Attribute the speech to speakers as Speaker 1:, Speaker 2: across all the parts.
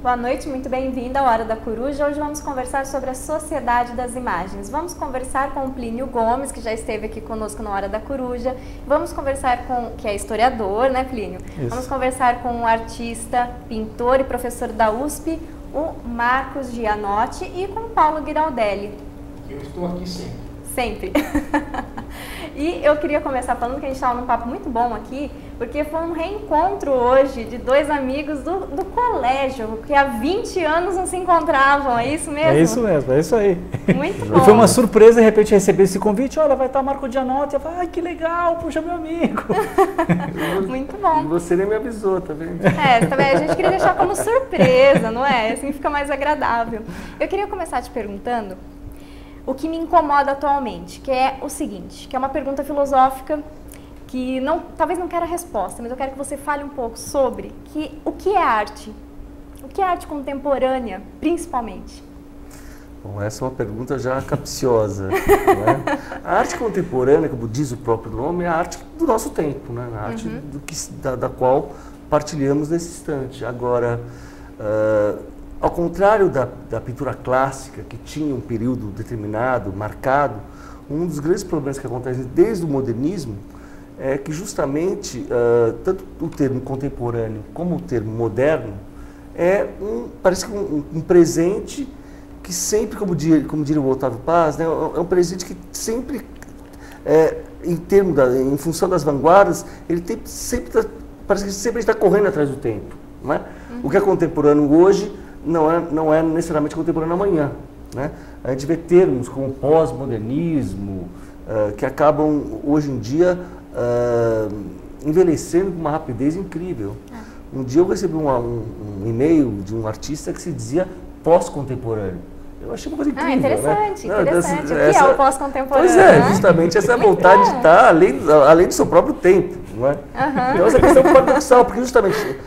Speaker 1: Boa noite, muito bem-vinda ao Hora da Coruja. Hoje vamos conversar sobre a Sociedade das Imagens. Vamos conversar com o Plínio Gomes, que já esteve aqui conosco na Hora da Coruja. Vamos conversar com, que é historiador, né, Plínio? Isso. Vamos conversar com o artista, pintor e professor da USP, o Marcos Gianotti, e com o Paulo Giraldelli.
Speaker 2: Eu estou aqui sempre.
Speaker 1: Sempre. E eu queria começar falando que a gente estava num papo muito bom aqui, porque foi um reencontro hoje de dois amigos do colégio, que há 20 anos não se encontravam, é isso mesmo?
Speaker 3: É isso mesmo, é isso aí.
Speaker 1: Muito bom.
Speaker 3: Foi uma surpresa, de repente, receber esse convite, olha, vai estar Marco Gianotti, eu falei, ai, que legal, puxa, meu amigo.
Speaker 1: Muito bom.
Speaker 2: E você nem me avisou, tá vendo?
Speaker 1: É, também a gente queria deixar como surpresa, não é? Assim fica mais agradável. Eu queria começar te perguntando o que me incomoda atualmente, que é o seguinte, que é uma pergunta filosófica que talvez não quero a resposta, mas eu quero que você fale um pouco sobre o que é arte? O que é arte contemporânea, principalmente?
Speaker 2: Bom, essa é uma pergunta já capciosa. Né? A arte contemporânea, como diz o próprio nome, é a arte do nosso tempo, né? A arte da qual partilhamos nesse instante. Agora, ao contrário da pintura clássica, que tinha um período determinado, marcado, um dos grandes problemas que acontecem desde o modernismo é que justamente tanto o termo contemporâneo como o termo moderno parece que um presente que sempre, como diria o Otávio Paz, né, é um presente que sempre, em função das vanguardas, ele parece que sempre está correndo atrás do tempo. Não é? O que é contemporâneo hoje não é necessariamente contemporâneo amanhã. Né? A gente vê termos como pós-modernismo, que acabam, hoje em dia, envelhecendo com uma rapidez incrível. Um dia eu recebi um e-mail de um artista que se dizia pós-contemporâneo. Eu achei uma coisa incrível.
Speaker 1: Interessante,
Speaker 2: né?
Speaker 1: interessante. O que é o pós-contemporâneo?
Speaker 2: Pois é, justamente essa vontade de estar além do seu próprio tempo. Não é? Então essa questão é paradoxal, porque justamente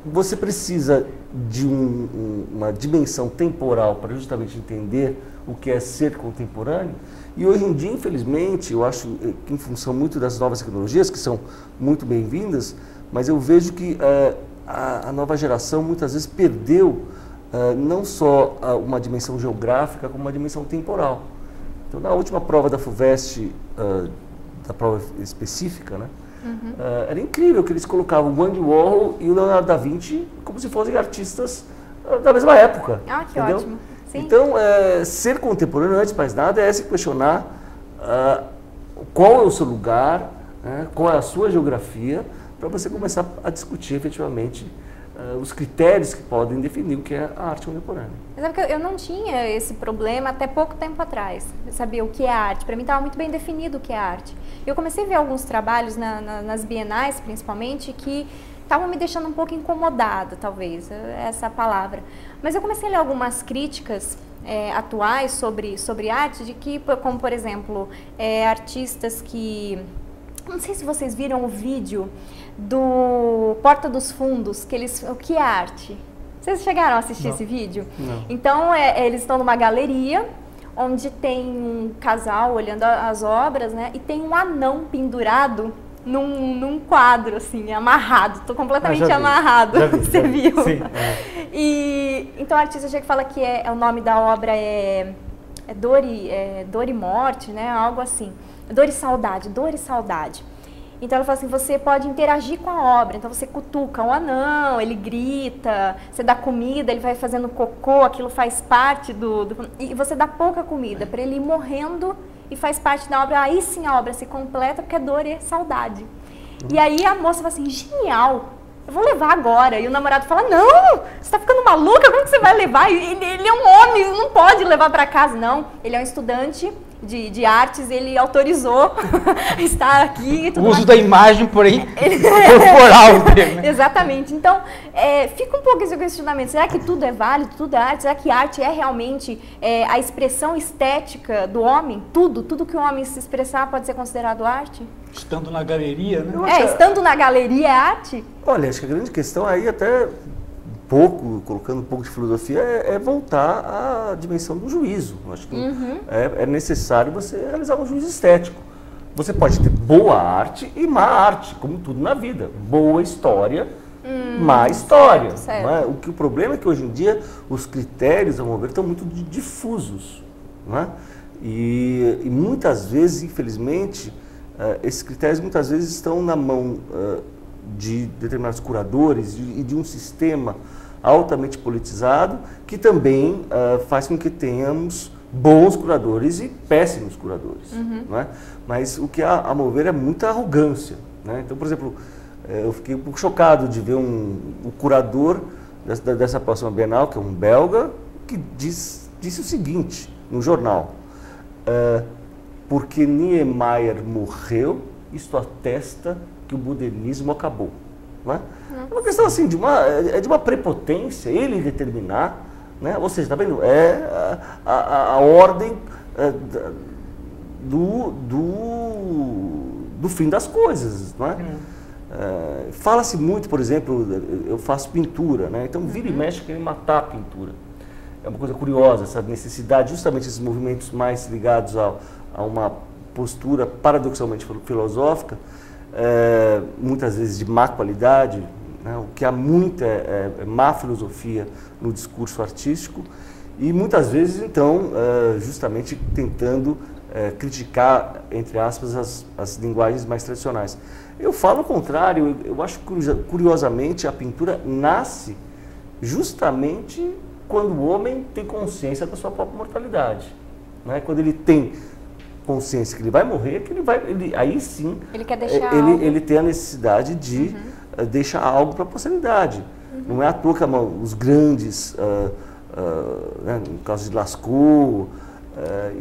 Speaker 2: você precisa de uma dimensão temporal para justamente entender o que é ser contemporâneo. E hoje em dia, infelizmente, eu acho que em função muito das novas tecnologias, que são muito bem-vindas, mas eu vejo que a nova geração muitas vezes perdeu não só uma dimensão geográfica, como uma dimensão temporal. Então, na última prova da FUVEST, da prova específica, né, era incrível que eles colocavam o Andy Warhol e o Leonardo da Vinci como se fossem artistas da mesma época.
Speaker 1: Ah, que
Speaker 2: entendeu?
Speaker 1: ótimo. Sim.
Speaker 2: Então, ser contemporâneo, antes de mais nada, é se questionar qual é o seu lugar, qual é a sua geografia, para você começar a discutir efetivamente os critérios que podem definir o que é a arte contemporânea.
Speaker 1: Mas é porque eu não tinha esse problema até pouco tempo atrás, saber o que é arte. Para mim estava muito bem definido o que é arte. Eu comecei a ver alguns trabalhos nas bienais, principalmente, que estavam me deixando um pouco incomodada, talvez, essa palavra. Mas eu comecei a ler algumas críticas atuais sobre arte, de que, como por exemplo, artistas que... Não sei se vocês viram o vídeo do Porta dos Fundos, o que é arte? Vocês chegaram a assistir esse vídeo?
Speaker 2: Não.
Speaker 1: Então, eles estão numa galeria, onde tem um casal olhando as obras, né? E tem um anão pendurado num quadro, assim, amarrado. Tô completamente amarrado.
Speaker 3: Já vi,
Speaker 1: Você viu?
Speaker 3: Sim.
Speaker 1: E então, o artista chega e fala que o nome da obra é Dor e Morte, né? Algo assim. Dor e Saudade, Dor e Saudade. Então ela fala assim, você pode interagir com a obra, então você cutuca um anão, ele grita, você dá comida, ele vai fazendo cocô, aquilo faz parte e você dá pouca comida para ele ir morrendo e faz parte da obra, aí sim a obra se completa porque é dor e saudade. E aí a moça fala assim, genial, eu vou levar agora. E o namorado fala, não, você tá ficando maluca, como que você vai levar? Ele é um homem, não pode levar para casa. Não, ele é um estudante de artes, ele autorizou estar aqui.
Speaker 4: O uso da imagem, porém, corporal dele.
Speaker 1: Né? Exatamente. Então, fica um pouco esse questionamento. Será que tudo é válido, tudo é arte? Será que arte é realmente a expressão estética do homem? Tudo que o homem se expressar pode ser considerado arte?
Speaker 4: Estando na galeria, né?
Speaker 1: Estando na galeria é arte?
Speaker 2: Olha, acho que a grande questão aí até colocando um pouco de filosofia, é voltar à dimensão do juízo. Acho que é necessário você realizar um juízo estético. Você pode ter boa arte e má arte, como tudo na vida. Boa história, má história.
Speaker 1: Certo.
Speaker 2: Não é? O problema é que hoje em dia os critérios, ao meu ver, estão muito difusos. Não é? E muitas vezes, infelizmente, esses critérios muitas vezes estão na mão de determinados curadores e de um sistema altamente politizado que também faz com que tenhamos bons curadores e péssimos curadores. Não é? Mas o que há, a meu ver, é muita arrogância. Né? Então, por exemplo, eu fiquei um pouco chocado de ver o curador dessa próxima Bienal, que é um belga, que disse o seguinte no jornal: porque Niemeyer morreu, isto atesta que o modernismo acabou. Não é? É uma questão assim, de uma prepotência, ele determinar, né? Ou seja, está vendo? É a ordem do fim das coisas. Não é? Fala-se muito, por exemplo, eu faço pintura, né? Então vira e mexe querem matar a pintura. É uma coisa curiosa, essa necessidade, justamente esses movimentos mais ligados a uma postura paradoxalmente filosófica, muitas vezes de má qualidade, né? O que há muita má filosofia no discurso artístico e muitas vezes, então, justamente tentando criticar, entre aspas, as linguagens mais tradicionais. Eu falo o contrário, eu acho que, curiosamente, a pintura nasce justamente quando o homem tem consciência da sua própria mortalidade. Né? Quando ele tem consciência que ele vai morrer, que aí sim
Speaker 1: ele quer deixar algo.
Speaker 2: Ele tem a necessidade de deixar algo para a posteridade. Não é à toa que os grandes, né, no caso de Lascaux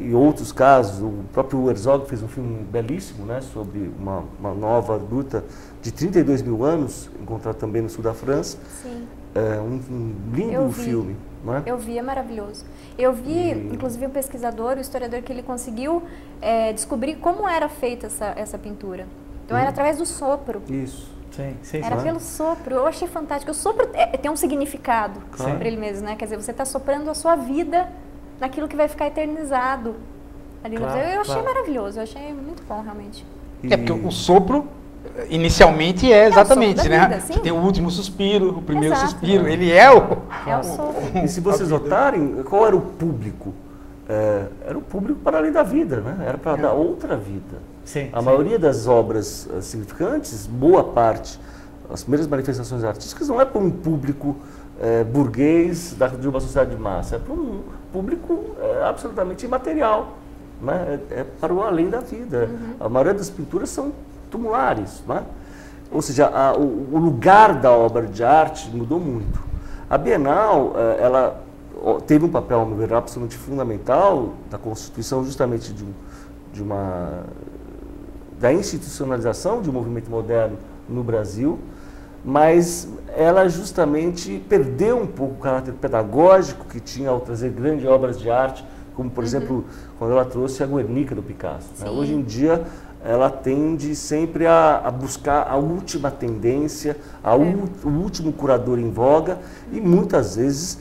Speaker 2: e outros casos, o próprio Herzog fez um filme belíssimo, né, sobre uma nova luta de 32 mil anos, encontrado também no sul da França.
Speaker 1: Sim.
Speaker 2: Um lindo filme. Não é?
Speaker 1: Eu vi, é maravilhoso. Eu vi, inclusive, um pesquisador, um historiador, que ele conseguiu descobrir como era feita essa pintura. Então, era através do sopro.
Speaker 2: Isso.
Speaker 3: Sim,
Speaker 1: era pelo sopro. Eu achei fantástico. O sopro tem um significado para ele mesmo, né? Quer dizer, você está soprando a sua vida naquilo que vai ficar eternizado. Ali no museu. Eu achei maravilhoso, eu achei muito bom, realmente.
Speaker 4: Porque o sopro, inicialmente, é exatamente, né?
Speaker 1: Vida, sim.
Speaker 4: Tem o último suspiro, o primeiro
Speaker 1: Exato.
Speaker 4: suspiro, ele é o
Speaker 1: sopro.
Speaker 2: E se vocês notarem, qual era o público? Era o público para além da vida, né? Era para dar outra vida. A maioria das obras significantes, boa parte, as primeiras manifestações artísticas, não é para um público burguês de uma sociedade de massa, é para um público absolutamente imaterial, né? É para o além da vida. A maioria das pinturas são tumulares, né? Ou seja, o lugar da obra de arte mudou muito. A Bienal, ela teve um papel, ao meu ver, absolutamente fundamental da constituição justamente da institucionalização de um movimento moderno no Brasil, mas ela justamente perdeu um pouco o caráter pedagógico que tinha ao trazer grandes obras de arte, como, por exemplo, quando ela trouxe a Guernica do Picasso. Né? Hoje em dia, ela tende sempre a buscar a última tendência, o último curador em voga, e muitas vezes,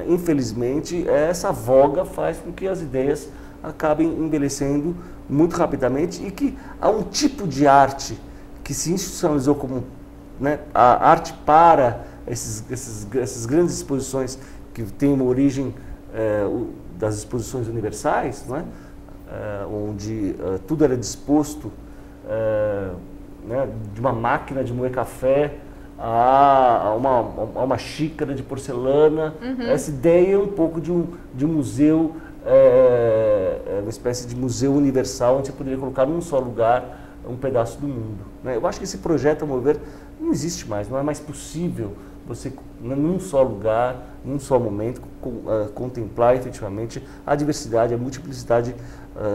Speaker 2: infelizmente, essa voga faz com que as ideias acabem envelhecendo muito rapidamente e que há um tipo de arte que se institucionalizou como, né, a arte para essas grandes exposições que têm uma origem das exposições universais, não é? Onde tudo era disposto, né, de uma máquina de moer café a uma xícara de porcelana. Essa ideia é um pouco de um museu, uma espécie de museu universal, onde você poderia colocar num só lugar um pedaço do mundo. Né? Eu acho que esse projeto, a meu ver, não existe mais, não é mais possível você, num só lugar, num só momento, contemplar efetivamente a diversidade, a multiplicidade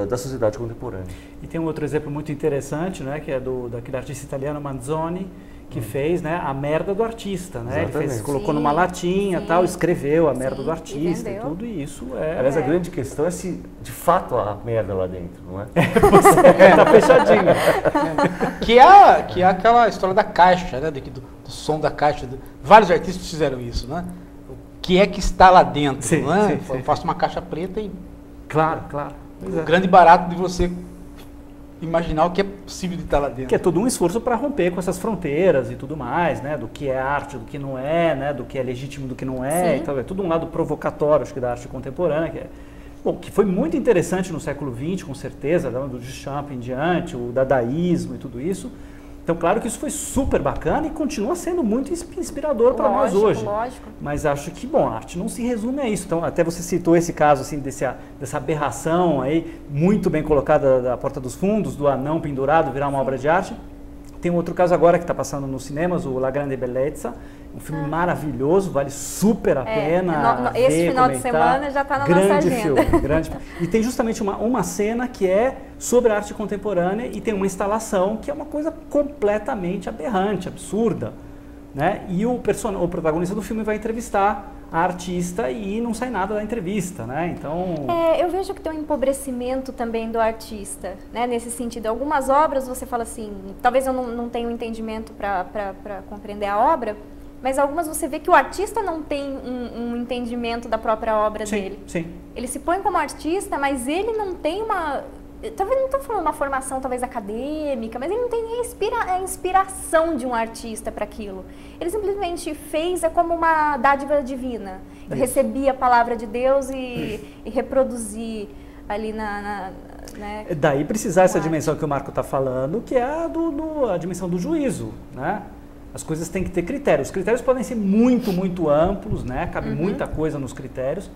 Speaker 2: da sociedade contemporânea.
Speaker 3: E tem um outro exemplo muito interessante, né, que é daquele artista italiano Manzoni, que fez, né, a merda do artista, né? Ele colocou numa latinha, tal, escreveu a merda do artista e tudo isso.
Speaker 2: Aliás, a grande questão é se de fato há merda lá dentro, não é?
Speaker 3: Tá fechadinho.
Speaker 4: Que é aquela história da caixa, né? Do som da caixa. Vários artistas fizeram isso, né? O que é que está lá dentro, não é? Eu faço uma caixa preta e...
Speaker 3: Claro.
Speaker 4: O grande barato de você imaginar o que é possível de estar lá dentro.
Speaker 3: Que é todo um esforço para romper com essas fronteiras e tudo mais, né? Do que é arte, do que não é, né? Do que é legítimo, do que não é. Então, é tudo um lado provocatório, acho que, da arte contemporânea, que foi muito interessante no século XX, com certeza, do Duchamp em diante, o dadaísmo e tudo isso. Então, claro que isso foi super bacana e continua sendo muito inspirador para nós hoje.
Speaker 1: Lógico.
Speaker 3: Mas acho que, bom, a arte não se resume a isso. Então, até você citou esse caso, assim, dessa aberração aí, muito bem colocada da Porta dos Fundos, do anão pendurado virar uma obra de arte. Tem um outro caso agora que está passando nos cinemas, o La Grande Bellezza, um filme maravilhoso, vale super a pena.
Speaker 1: Esse final de semana já está na nossa agenda.
Speaker 3: Grande filme. E tem justamente uma cena que é sobre a arte contemporânea e tem uma instalação que é uma coisa completamente aberrante, absurda. Né? E o protagonista do filme vai entrevistar a artista e não sai nada da entrevista, né? Então...
Speaker 1: eu vejo que tem um empobrecimento também do artista, né? Nesse sentido. Algumas obras você fala assim, talvez eu não tenha um entendimento para compreender a obra, mas algumas você vê que o artista não tem um entendimento da própria obra dele.
Speaker 3: Sim.
Speaker 1: Ele se põe como artista, mas ele não tem uma... Talvez não estou falando uma formação talvez acadêmica, mas ele não tem nem a inspiração de um artista para aquilo. Ele simplesmente fez como uma dádiva divina. Eu recebi a palavra de Deus e reproduzi ali né?
Speaker 3: Daí precisar essa dimensão que o Marco está falando, que é a dimensão do juízo, né? As coisas têm que ter critérios. Os critérios podem ser muito, muito amplos, né? Cabe muita coisa nos critérios.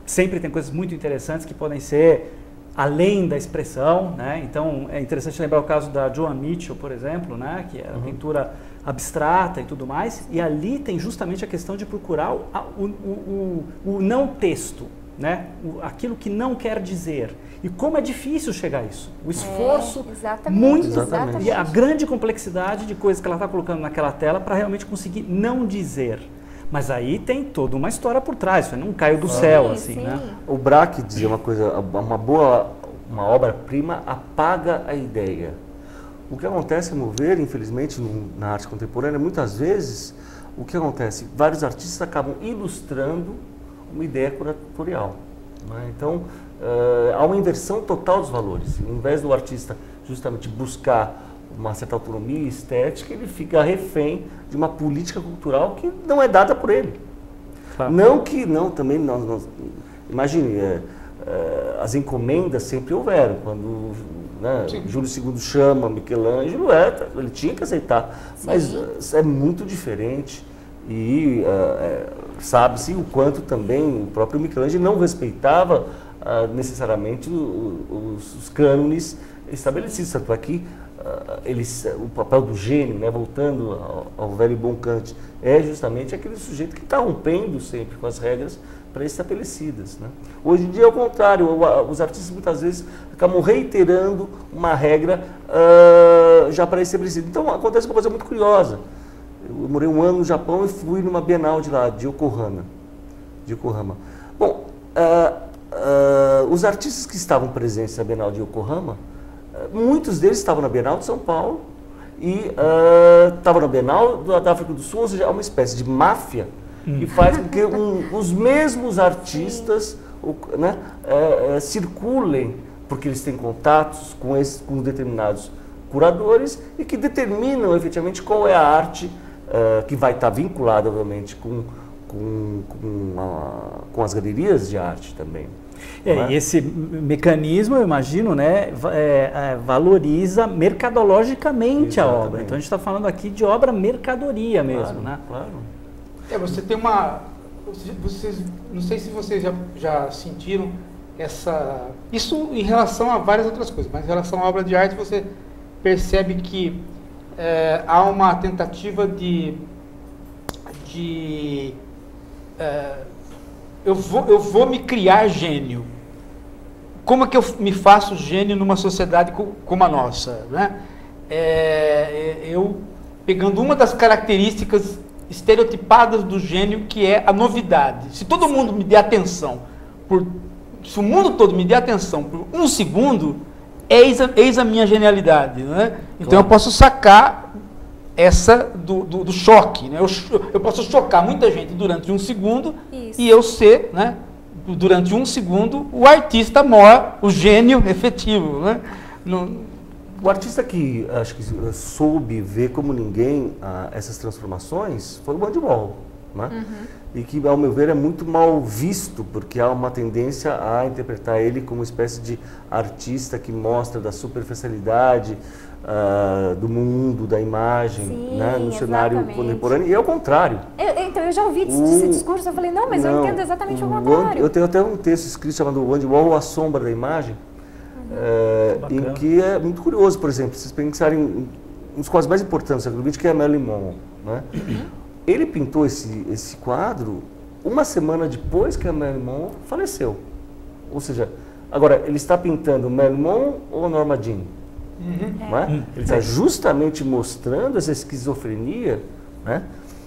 Speaker 3: Sempre tem coisas muito interessantes que podem ser além da expressão, né? Então é interessante lembrar o caso da Joan Mitchell, por exemplo, né? Que é a pintura abstrata e tudo mais, e ali tem justamente a questão de procurar o não texto, né? Aquilo que não quer dizer. E como é difícil chegar a isso. O esforço muito
Speaker 2: Exatamente.
Speaker 3: E a grande complexidade de coisas que ela está colocando naquela tela para realmente conseguir não dizer. Mas aí tem toda uma história por trás, não caiu do céu, assim, né?
Speaker 2: O Braque dizia uma coisa, uma obra-prima apaga a ideia. O que acontece, a meu ver, infelizmente, na arte contemporânea, muitas vezes, o que acontece? Vários artistas acabam ilustrando uma ideia curatorial. Né? Então, há uma inversão total dos valores. Ao invés do artista justamente buscar uma certa autonomia estética, ele fica refém de uma política cultural que não é dada por ele. Claro. Também imagine, as encomendas sempre houveram. Quando Júlio II chama Michelangelo, ele tinha que aceitar. Sim. Mas é muito diferente e sabe-se o quanto também o próprio Michelangelo não respeitava necessariamente os cânones estabelecidos. Tanto aqui, o papel do gênio, né, voltando ao velho e bom Kant, é justamente aquele sujeito que está rompendo sempre com as regras pré-estabelecidas. Né? Hoje em dia é o contrário, os artistas muitas vezes acabam reiterando uma regra já pré-estabelecida. Então acontece uma coisa muito curiosa. Eu morei um ano no Japão e fui numa Bienal de lá, de Yokohama. Bom, os artistas que estavam presentes na Bienal de Yokohama, muitos deles estavam na Bienal de São Paulo e estavam na Bienal da África do Sul, ou seja, é uma espécie de máfia que faz com que os mesmos artistas circulem, porque eles têm contatos com determinados curadores e que determinam efetivamente qual é a arte que vai estar vinculada, obviamente, com as galerias de arte também.
Speaker 3: E esse mecanismo, eu imagino, né, valoriza mercadologicamente a obra. Então a gente está falando aqui de obra mercadoria mesmo, né?
Speaker 2: Claro.
Speaker 4: Você tem não sei se vocês já sentiram isso em relação a várias outras coisas, mas em relação à obra de arte você percebe que há uma tentativa eu vou me criar gênio. Como é que eu me faço gênio numa sociedade como a nossa? Né? Eu pegando uma das características estereotipadas do gênio, que é a novidade. Se todo mundo me der atenção, se o mundo todo me der atenção por um segundo, eis a minha genialidade. Né? Então claro. Eu posso sacar essa do choque. Né? Eu posso chocar muita gente durante um segundo. Isso. E eu ser, né, durante um segundo, o artista mor, o gênio efetivo. Né?
Speaker 2: O artista que acho que soube ver como ninguém essas transformações foi o Andy Warhol, né? E que, ao meu ver, é muito mal visto, porque há uma tendência a interpretar ele como uma espécie de artista que mostra da superficialidade do mundo, da imagem,
Speaker 1: sim,
Speaker 2: né, no cenário contemporâneo, e é o contrário.
Speaker 1: Então, eu já ouvi esse discurso, eu falei, não, mas eu entendo exatamente o contrário.
Speaker 2: Eu tenho até um texto escrito chamado O Andy Warhol, A Sombra da Imagem, em que é muito curioso, por exemplo, vocês pensarem em um dos quadros mais importantes do século XX, que é a Marilyn Monroe, né? Ele pintou esse quadro uma semana depois que a Marilyn Monroe faleceu. Ou seja, agora, ele está pintando Marilyn Monroe ou Norma Jean? Não é? Ele está justamente mostrando essa esquizofrenia, né?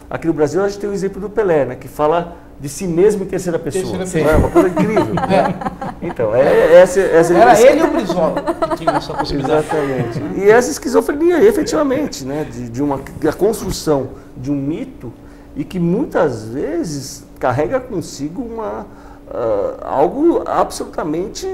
Speaker 2: Aqui no Brasil a gente tem o exemplo do Pelé, né, que fala de si mesmo em terceira pessoa. É uma coisa incrível. Né? Então,
Speaker 4: era ele e o Brizola que tinham essa possibilidade.
Speaker 2: Exatamente. E essa esquizofrenia, efetivamente, né, da construção de um mito e que muitas vezes carrega consigo algo absolutamente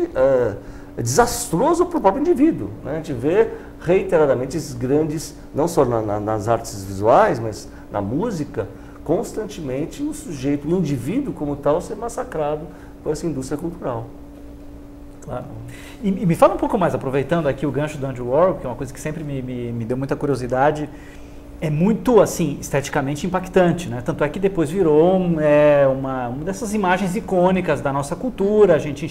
Speaker 2: desastroso para o próprio indivíduo. Né? A gente vê reiteradamente esses grandes, não só nas artes visuais, mas na música, constantemente o sujeito, o indivíduo como tal, ser massacrado por essa indústria cultural.
Speaker 3: Claro. E me fala um pouco mais, aproveitando aqui o gancho do Andy Warhol, que é uma coisa que sempre me deu muita curiosidade, é muito, assim, esteticamente impactante, né? Tanto é que depois virou uma dessas imagens icônicas da nossa cultura, a gente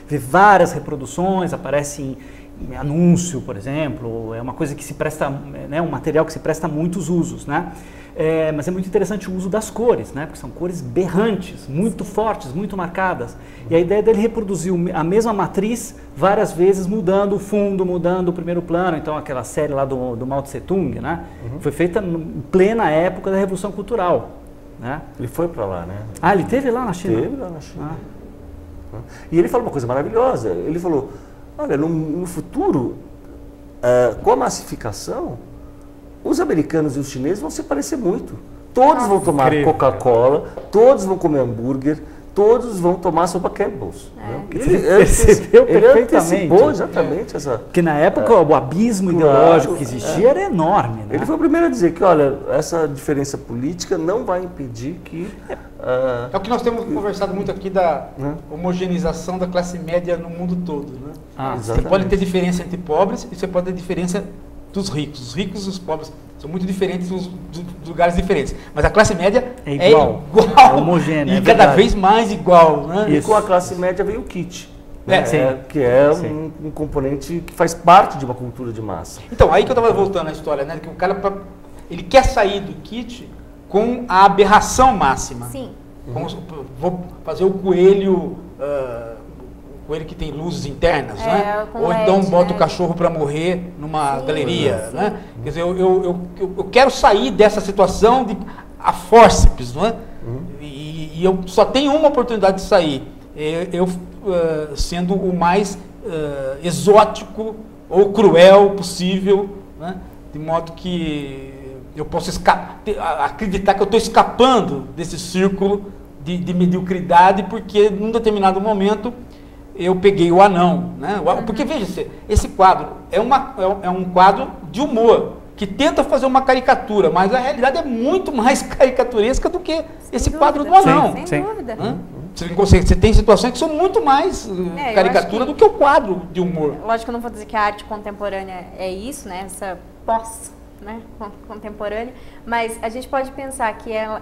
Speaker 3: vê várias reproduções, aparece em anúncio, por exemplo, é uma coisa que se presta, né, um material que se presta a muitos usos, né? Mas é muito interessante o uso das cores, né? Porque são cores berrantes, muito fortes, muito marcadas. E a ideia dele reproduzir a mesma matriz várias vezes, mudando o fundo, mudando o primeiro plano. Então, aquela série lá do Mao Tse Tung, né? Foi feita em plena época da Revolução Cultural. Né?
Speaker 2: Ele foi para lá, né?
Speaker 3: Ah, ele esteve lá na China?
Speaker 2: Esteve lá na China. E ele falou uma coisa maravilhosa. Ele falou, olha, no futuro, com a massificação, os americanos e os chineses vão se parecer muito. Todos vão tomar Coca-Cola, todos vão comer hambúrguer, todos vão tomar sopa Campbell's. Né?
Speaker 3: Ele percebeu perfeitamente.
Speaker 2: Exatamente essa...
Speaker 3: Porque na época o abismo ideológico que existia era enorme. Né?
Speaker 2: Ele foi o primeiro a dizer que, olha, essa diferença política não vai impedir que...
Speaker 4: É o que nós temos conversado muito aqui da homogeneização da classe média no mundo todo. Né? Você pode ter diferença entre pobres e você pode ter diferença dos ricos. Os ricos e os pobres são muito diferentes dos lugares diferentes. Mas a classe média é igual.
Speaker 3: É homogênea.
Speaker 4: E cada vez mais igual. Né?
Speaker 2: E com a classe média veio o kit. Né? Que é um componente que faz parte de uma cultura de massa.
Speaker 4: Então, aí que eu estava voltando à história, né? Que o cara ele quer sair do kit com a aberração máxima.
Speaker 1: Sim.
Speaker 4: Vou fazer o coelho... coelho que tem luzes internas, né? Ou então LED, bota o cachorro para morrer numa galeria, né? Quer dizer, eu quero sair dessa situação a fórceps, não é? E eu só tenho uma oportunidade de sair, sendo o mais exótico ou cruel possível, né? De modo que eu posso acreditar que eu estou escapando desse círculo de mediocridade, porque num determinado momento eu peguei o anão, né? Porque veja, esse quadro é um quadro de humor, que tenta fazer uma caricatura, mas a realidade é muito mais caricaturesca do que esse quadro do anão.
Speaker 1: Sem dúvida.
Speaker 4: Você tem situações que são muito mais caricatura do que o quadro de humor.
Speaker 1: Lógico que eu não vou dizer que a arte contemporânea é isso, né? Essa contemporânea, mas a gente pode pensar que ela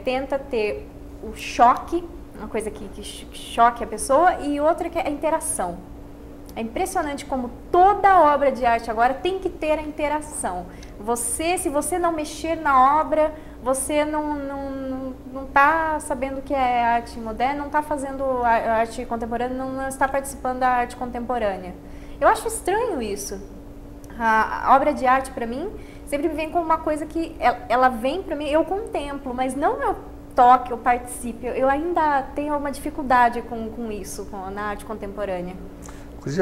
Speaker 1: tenta ter o choque, uma coisa que choque a pessoa, e outra que é a interação. É impressionante como toda obra de arte agora tem que ter a interação. Se você não mexer na obra, você não está sabendo o que é arte moderna, não está fazendo arte contemporânea, não está participando da arte contemporânea. Eu acho estranho isso. A obra de arte, para mim, sempre me vem como uma coisa que ela vem para mim, eu contemplo, mas não eu toque, eu participe. Eu ainda tenho uma dificuldade com isso, na arte contemporânea.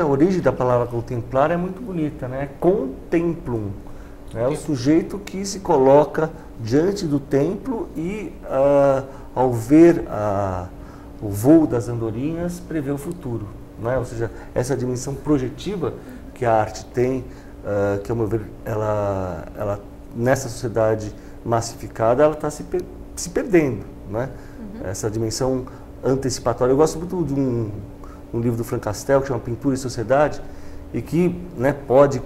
Speaker 2: A origem da palavra contemplar é muito bonita, né? Contemplum. É o sujeito que se coloca diante do templo e, ao ver o voo das andorinhas prevê o futuro, não é? Ou seja, essa dimensão projetiva que a arte tem, que ao meu ver, ela nessa sociedade massificada, ela está se perdendo, não é? Essa dimensão antecipatória. Eu gosto muito de um livro do Frank Castell que chama Pintura e Sociedade, e que, né, pode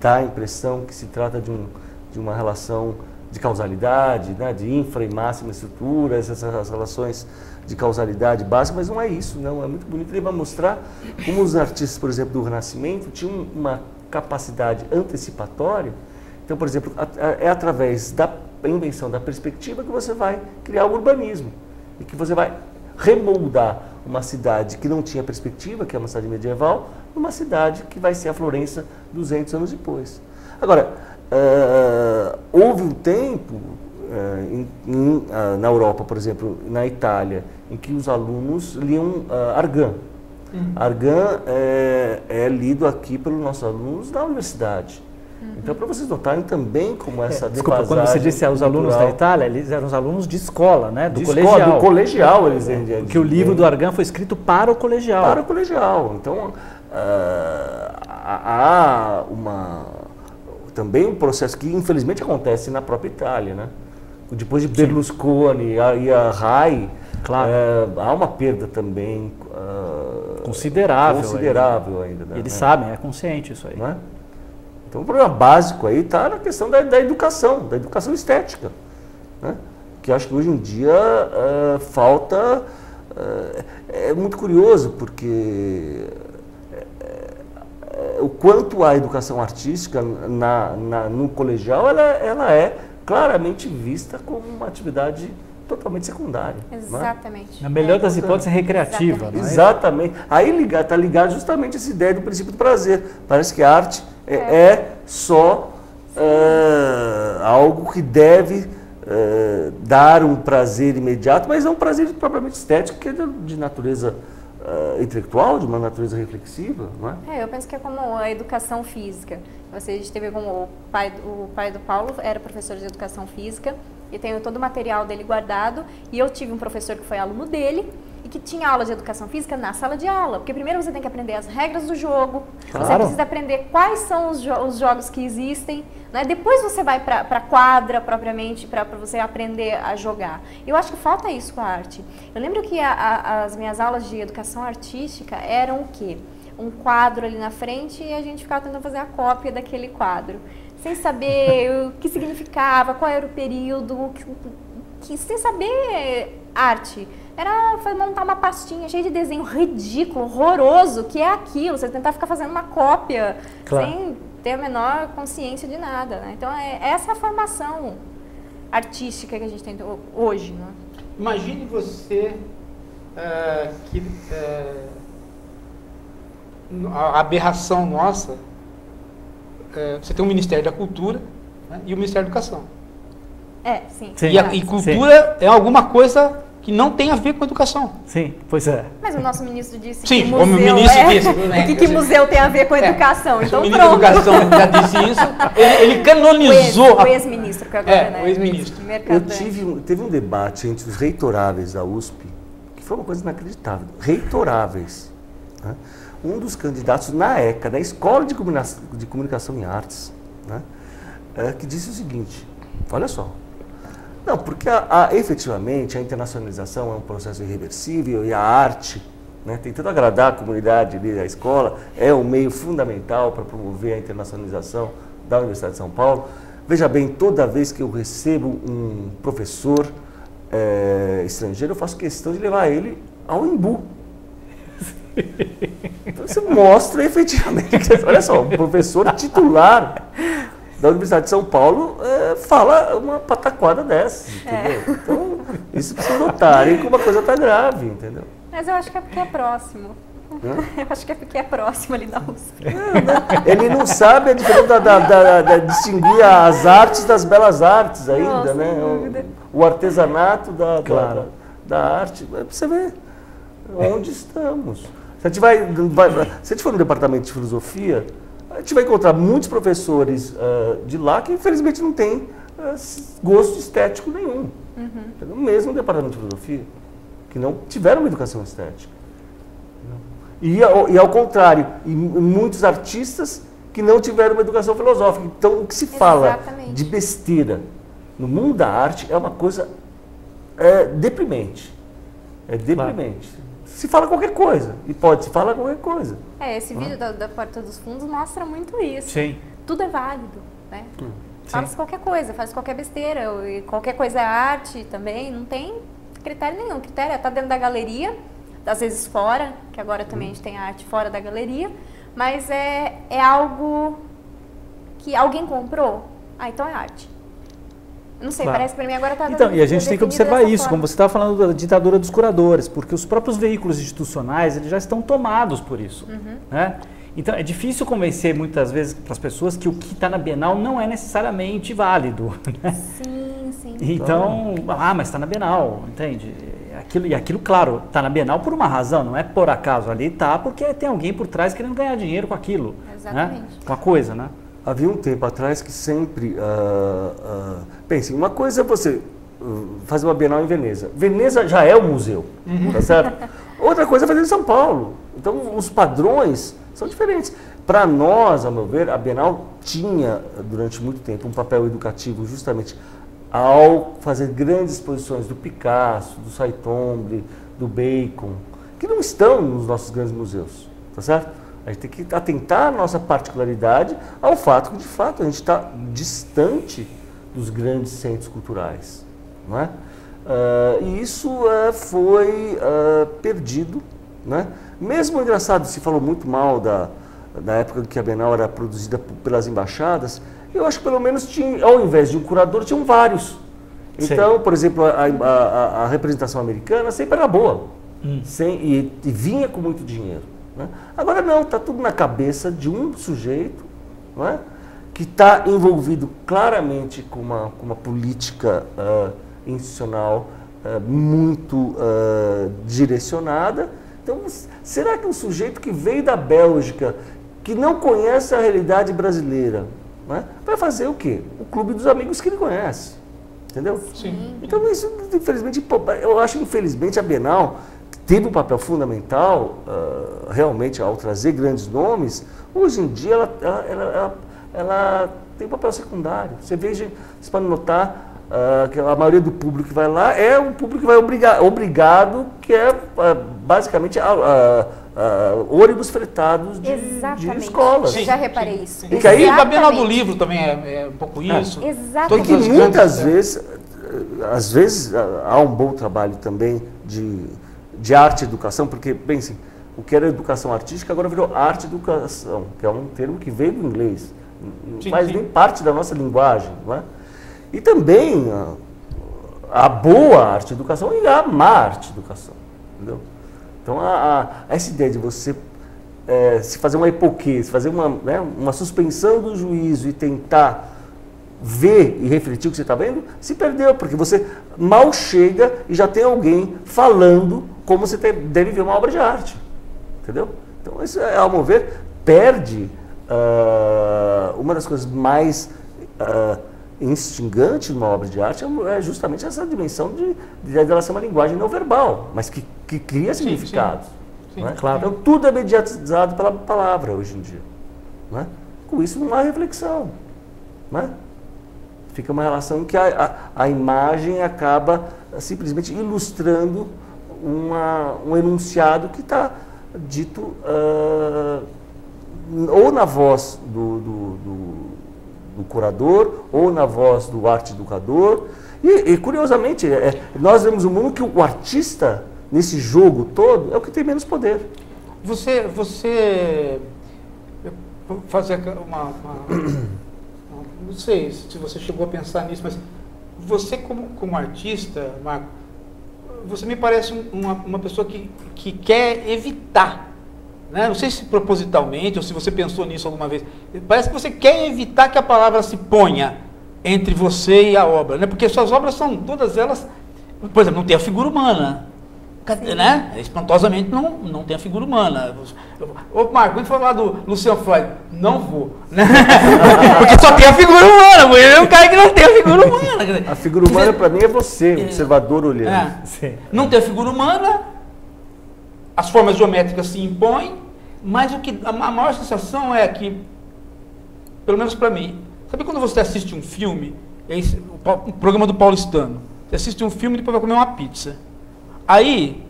Speaker 2: dar a impressão que se trata de uma relação de causalidade, né, de infra e máxima estrutura, essas relações de causalidade básica, mas não é isso, não. É muito bonito. Ele vai mostrar como os artistas, por exemplo, do Renascimento tinham uma capacidade antecipatória. Então, por exemplo, é através da invenção da perspectiva que você vai criar o urbanismo e que você vai remoldar uma cidade que não tinha perspectiva, que é uma cidade medieval, numa cidade que vai ser a Florença 200 anos depois. Agora, houve um tempo na Europa, por exemplo, na Itália, em que os alunos liam Argan. Argan é lido aqui pelos nossos alunos da universidade. Então, para vocês notarem também como essa
Speaker 3: desculpa, quando você disse os alunos da Itália, eles eram os alunos de escola, né? Do colegial.
Speaker 2: Escola, do colegial, eles
Speaker 3: porque o livro do Argan foi escrito para o colegial.
Speaker 2: Para o colegial. Então, há também um processo que, infelizmente, acontece na própria Itália, né? Depois de Berlusconi e a RAI, claro. Há uma perda também considerável ainda. Né?
Speaker 3: Eles sabem, é consciente isso aí.
Speaker 2: Não é? Então, o problema básico aí está na questão da educação estética, né? Que eu acho que hoje em dia falta. É muito curioso, porque o quanto a educação artística no colegial, ela é claramente vista como uma atividade totalmente secundária.
Speaker 1: Exatamente.
Speaker 3: Na melhor das hipóteses, recreativa.
Speaker 2: Exatamente. Aí está ligado justamente essa ideia do princípio do prazer. Parece que a arte é só algo que deve dar um prazer imediato, mas não um prazer propriamente estético, que é de natureza intelectual, de uma natureza reflexiva, não é?
Speaker 1: Eu penso que é como a educação física. Você teve como o pai do Paulo era professor de educação física e tenho todo o material dele guardado, e eu tive um professor que foi aluno dele e que tinha aula de educação física na sala de aula, porque primeiro você tem que aprender as regras do jogo, claro. Você precisa aprender quais são os jogos que existem, né? Depois você vai para a quadra propriamente, para você aprender a jogar. Eu acho que falta isso com a arte. Eu lembro que as minhas aulas de educação artística eram o quê? Um quadro ali na frente e a gente ficava tentando fazer a cópia daquele quadro, sem saber o que significava, qual era o período, sem saber arte. Foi montar uma pastinha cheia de desenho ridículo, horroroso, que é aquilo, você tentar ficar fazendo uma cópia, claro. Sem ter a menor consciência de nada, né? Então, essa é a formação artística que a gente tem hoje, né?
Speaker 4: Imagine você a aberração nossa, você tem o Ministério da Cultura, né, e o Ministério da Educação.
Speaker 1: Sim.
Speaker 4: E cultura é alguma coisa que não tem a ver com educação.
Speaker 3: Sim, pois é.
Speaker 1: Mas o nosso ministro disse
Speaker 4: que
Speaker 1: museu... Sim, o
Speaker 4: ministro disse.
Speaker 1: O que museu tem a ver com educação, então
Speaker 4: pronto. O ministro da Educação já disse isso. Ele canonizou...
Speaker 1: O ex-ministro, que agora, né?
Speaker 4: O ex-ministro.
Speaker 2: Teve um debate entre os reitoráveis da USP, que foi uma coisa inacreditável. Reitoráveis. Né? Um dos candidatos na ECA, da Escola de Comunicação em Artes, né? Que disse o seguinte, olha só, não, porque efetivamente a internacionalização é um processo irreversível e a arte, né, tentando agradar a comunidade ali da escola, é um meio fundamental para promover a internacionalização da Universidade de São Paulo. Veja bem, toda vez que eu recebo um professor estrangeiro, eu faço questão de levar ele ao Embu. Então você mostra efetivamente, olha só, o professor titular da Universidade de São Paulo fala uma pataquada dessa, entendeu? Então, isso precisa notarem que uma coisa está grave, entendeu?
Speaker 1: Mas eu acho que é porque é próximo. Eu acho que é porque é próximo ali da USP.
Speaker 2: Ele não sabe a diferença distinguir as artes das belas artes ainda, nossa, né? O artesanato da arte. Pra você ver onde estamos. Se a gente for no departamento de filosofia, a gente vai encontrar muitos professores de lá que infelizmente não têm gosto estético nenhum. Mesmo no departamento de filosofia. que não tiveram uma educação estética. E ao contrário, e muitos artistas que não tiveram uma educação filosófica. Então, o que se fala de besteira no mundo da arte é uma coisa deprimente. É deprimente. Claro. Se fala qualquer coisa, e pode se falar qualquer coisa.
Speaker 1: Esse vídeo da Porta dos Fundos mostra muito isso.
Speaker 3: Sim.
Speaker 1: Tudo é válido, né? Fala-se qualquer coisa, faz qualquer besteira, e qualquer coisa é arte também, não tem critério nenhum. O critério é estar dentro da galeria, às vezes fora, que agora também a gente tem a arte fora da galeria, mas é algo que alguém comprou, então é arte. Não sei, parece para mim agora está...
Speaker 3: Então, e a gente tem que observar isso, como você estava falando da ditadura dos curadores, porque os próprios veículos institucionais, eles já estão tomados por isso, né? Então, é difícil convencer muitas vezes para as pessoas que o que está na Bienal não é necessariamente válido, né?
Speaker 1: Sim, sim.
Speaker 3: Então, mas está na Bienal, entende? Aquilo, claro, está na Bienal por uma razão, não é por acaso, ali está porque tem alguém por trás querendo ganhar dinheiro com aquilo.
Speaker 1: Exatamente.
Speaker 3: Né? Com a coisa, né?
Speaker 2: Havia um tempo atrás que sempre... pense, uma coisa é você fazer uma Bienal em Veneza. Veneza já é um museu, tá certo? Outra coisa é fazer em São Paulo. Então, os padrões são diferentes. Para nós, ao meu ver, a Bienal tinha, durante muito tempo, um papel educativo justamente ao fazer grandes exposições do Picasso, do Saitombre, do Bacon, que não estão nos nossos grandes museus, tá certo? A gente tem que atentar a nossa particularidade ao fato que, de fato, a gente está distante dos grandes centros culturais, não é? E isso foi perdido, né? Mesmo, engraçado, se falou muito mal da época em que a Bienal era produzida pelas embaixadas, eu acho que pelo menos tinha, ao invés de um curador, tinham vários. Então, por exemplo, a representação americana sempre era boa, e vinha com muito dinheiro. Né? Agora não, está tudo na cabeça de um sujeito, não é? Que está envolvido claramente com uma política institucional muito direcionada. Então, será que um sujeito que veio da Bélgica, que não conhece a realidade brasileira, né, vai fazer o quê? O clube dos amigos que ele conhece, entendeu?
Speaker 4: Sim.
Speaker 2: Então, isso, infelizmente, eu acho que, infelizmente, a Bienal teve um papel fundamental, realmente, ao trazer grandes nomes. Hoje em dia, ela tem um papel secundário. Você pode notar que a maioria do público que vai lá é um público que vai obrigado, que é basicamente ônibus fretados de escolas.
Speaker 1: Sim, já reparei isso.
Speaker 2: E que aí,
Speaker 4: a Bienal do Livro também é um pouco isso.
Speaker 1: Exatamente.
Speaker 2: E que muitas vezes, às vezes, há um bom trabalho também de arte e educação, porque, pensem, o que era educação artística agora virou arte e educação, que é um termo que veio do inglês. Não faz nem parte da nossa linguagem, não é? E também a boa arte e educação e a má arte e educação, entendeu? Então, essa ideia de você se fazer uma hipoquia, fazer uma suspensão do juízo e tentar ver e refletir o que você está vendo, se perdeu, porque você mal chega e já tem alguém falando como você deve ver uma obra de arte, entendeu? Então, isso, ao meu ver, perde uma das coisas mais instigante numa obra de arte é justamente essa dimensão de ela ser uma linguagem não verbal, mas que cria significados.
Speaker 4: Sim,
Speaker 2: não é?
Speaker 3: claro.
Speaker 2: Então tudo é mediatizado pela palavra hoje em dia. Não é? Com isso não há reflexão. Não é? Fica uma relação em que a imagem acaba simplesmente ilustrando um enunciado que está dito ou na voz do curador, ou na voz do arte-educador. E curiosamente, nós vemos um mundo que o artista, nesse jogo todo, é o que tem menos poder.
Speaker 4: Você fazer não sei se você chegou a pensar nisso, mas você como artista, Marco, você me parece uma pessoa que quer evitar, né? Não sei se propositalmente ou se você pensou nisso alguma vez. Parece que você quer evitar que a palavra se ponha entre você e a obra, né? Porque suas obras são todas elas, por exemplo, não tem a figura humana, né? Espantosamente não tem a figura humana. Ô Marco, vem falar do Luciano Freud. Não vou. Né? Porque só tem a figura humana, ele é um cara que não tem a figura humana.
Speaker 2: A figura humana para mim é você, observador olhando.
Speaker 4: Não tem a figura humana, as formas geométricas se impõem, mas a maior sensação é que, pelo menos para mim, sabe quando você assiste um filme, o programa do Paulistano, você assiste um filme e depois vai comer uma pizza. Aí,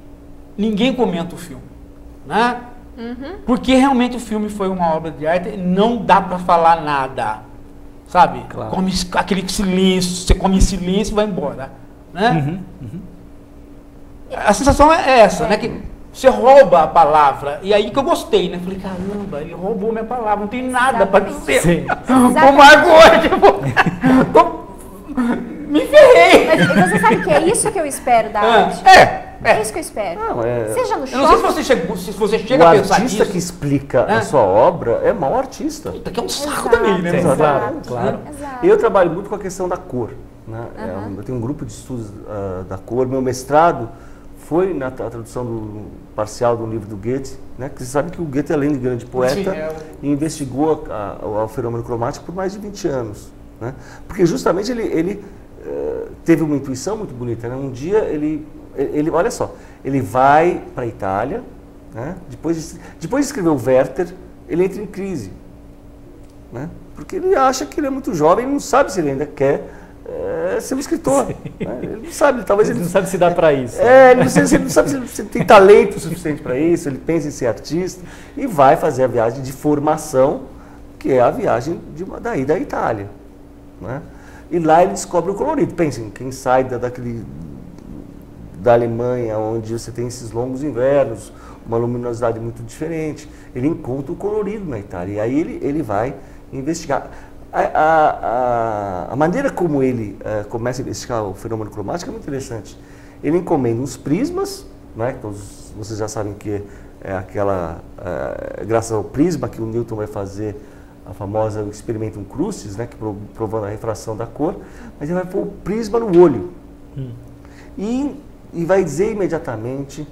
Speaker 4: ninguém comenta o filme, né? Porque realmente o filme foi uma obra de arte, não dá para falar nada, sabe?
Speaker 3: Claro.
Speaker 4: Come aquele silêncio, você come em silêncio e vai embora, né? A sensação é essa, né? Que você rouba a palavra, e aí que eu gostei, né? Falei, caramba, ele roubou minha palavra, não tem nada para dizer.
Speaker 3: Sim.
Speaker 4: O Marco hoje, me ferrei.
Speaker 1: Mas você sabe que é isso que eu espero da arte? É isso que eu espero. Seja no shopping.
Speaker 4: Eu não sei se você chega a pensar nisso.
Speaker 2: O artista que explica a sua obra é mau artista.
Speaker 4: Que é um saco também, né?
Speaker 3: Exato, claro.
Speaker 2: Eu trabalho muito com a questão da cor. Né? Eu tenho um grupo de estudos da cor. Meu mestrado foi na tradução parcial do livro do Goethe, né? Que você sabe que o Goethe, além de grande poeta, investigou o fenômeno cromático por mais de 20 anos. Né? Porque justamente ele teve uma intuição muito bonita. Né? Um dia ele, olha só, ele vai para a Itália, né? depois de escrever o Werther, ele entra em crise. Né? Porque ele acha que ele é muito jovem e não sabe se ele ainda quer ser um escritor. Né? Ele não sabe, talvez
Speaker 3: ele não sabe se dá para isso.
Speaker 2: Ele não sabe se tem talento suficiente para isso, ele pensa em ser artista e vai fazer a viagem de formação, que é a viagem daí da Itália. Né? E lá ele descobre o colorido. Pensem, quem sai da Alemanha, onde você tem esses longos invernos, uma luminosidade muito diferente, ele encontra o colorido na Itália. E aí ele vai investigar. A maneira como ele começa a investigar o fenômeno cromático é muito interessante. Ele encomenda uns prismas, né? Então, vocês já sabem que é aquela, graças ao prisma que o Newton vai fazer a famosa experimentum crucis, né, que provando a refração da cor, mas ele vai pôr o prisma no olho. E vai dizer imediatamente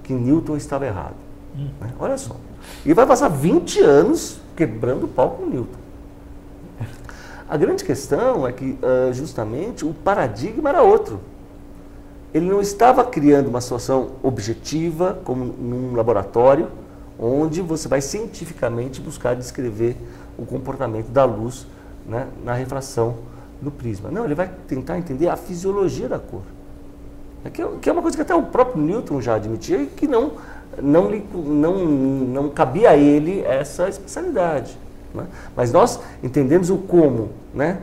Speaker 2: que Newton estava errado. Né? Olha só. E vai passar 20 anos quebrando o pau com Newton. A grande questão é que, justamente, o paradigma era outro. Ele não estava criando uma situação objetiva, como num laboratório, onde você vai cientificamente buscar descrever o comportamento da luz, né, na refração do prisma. Não, ele vai tentar entender a fisiologia da cor. Que é uma coisa que até o próprio Newton já admitia e que não cabia a ele essa especialidade. Né? Mas nós entendemos o como, né,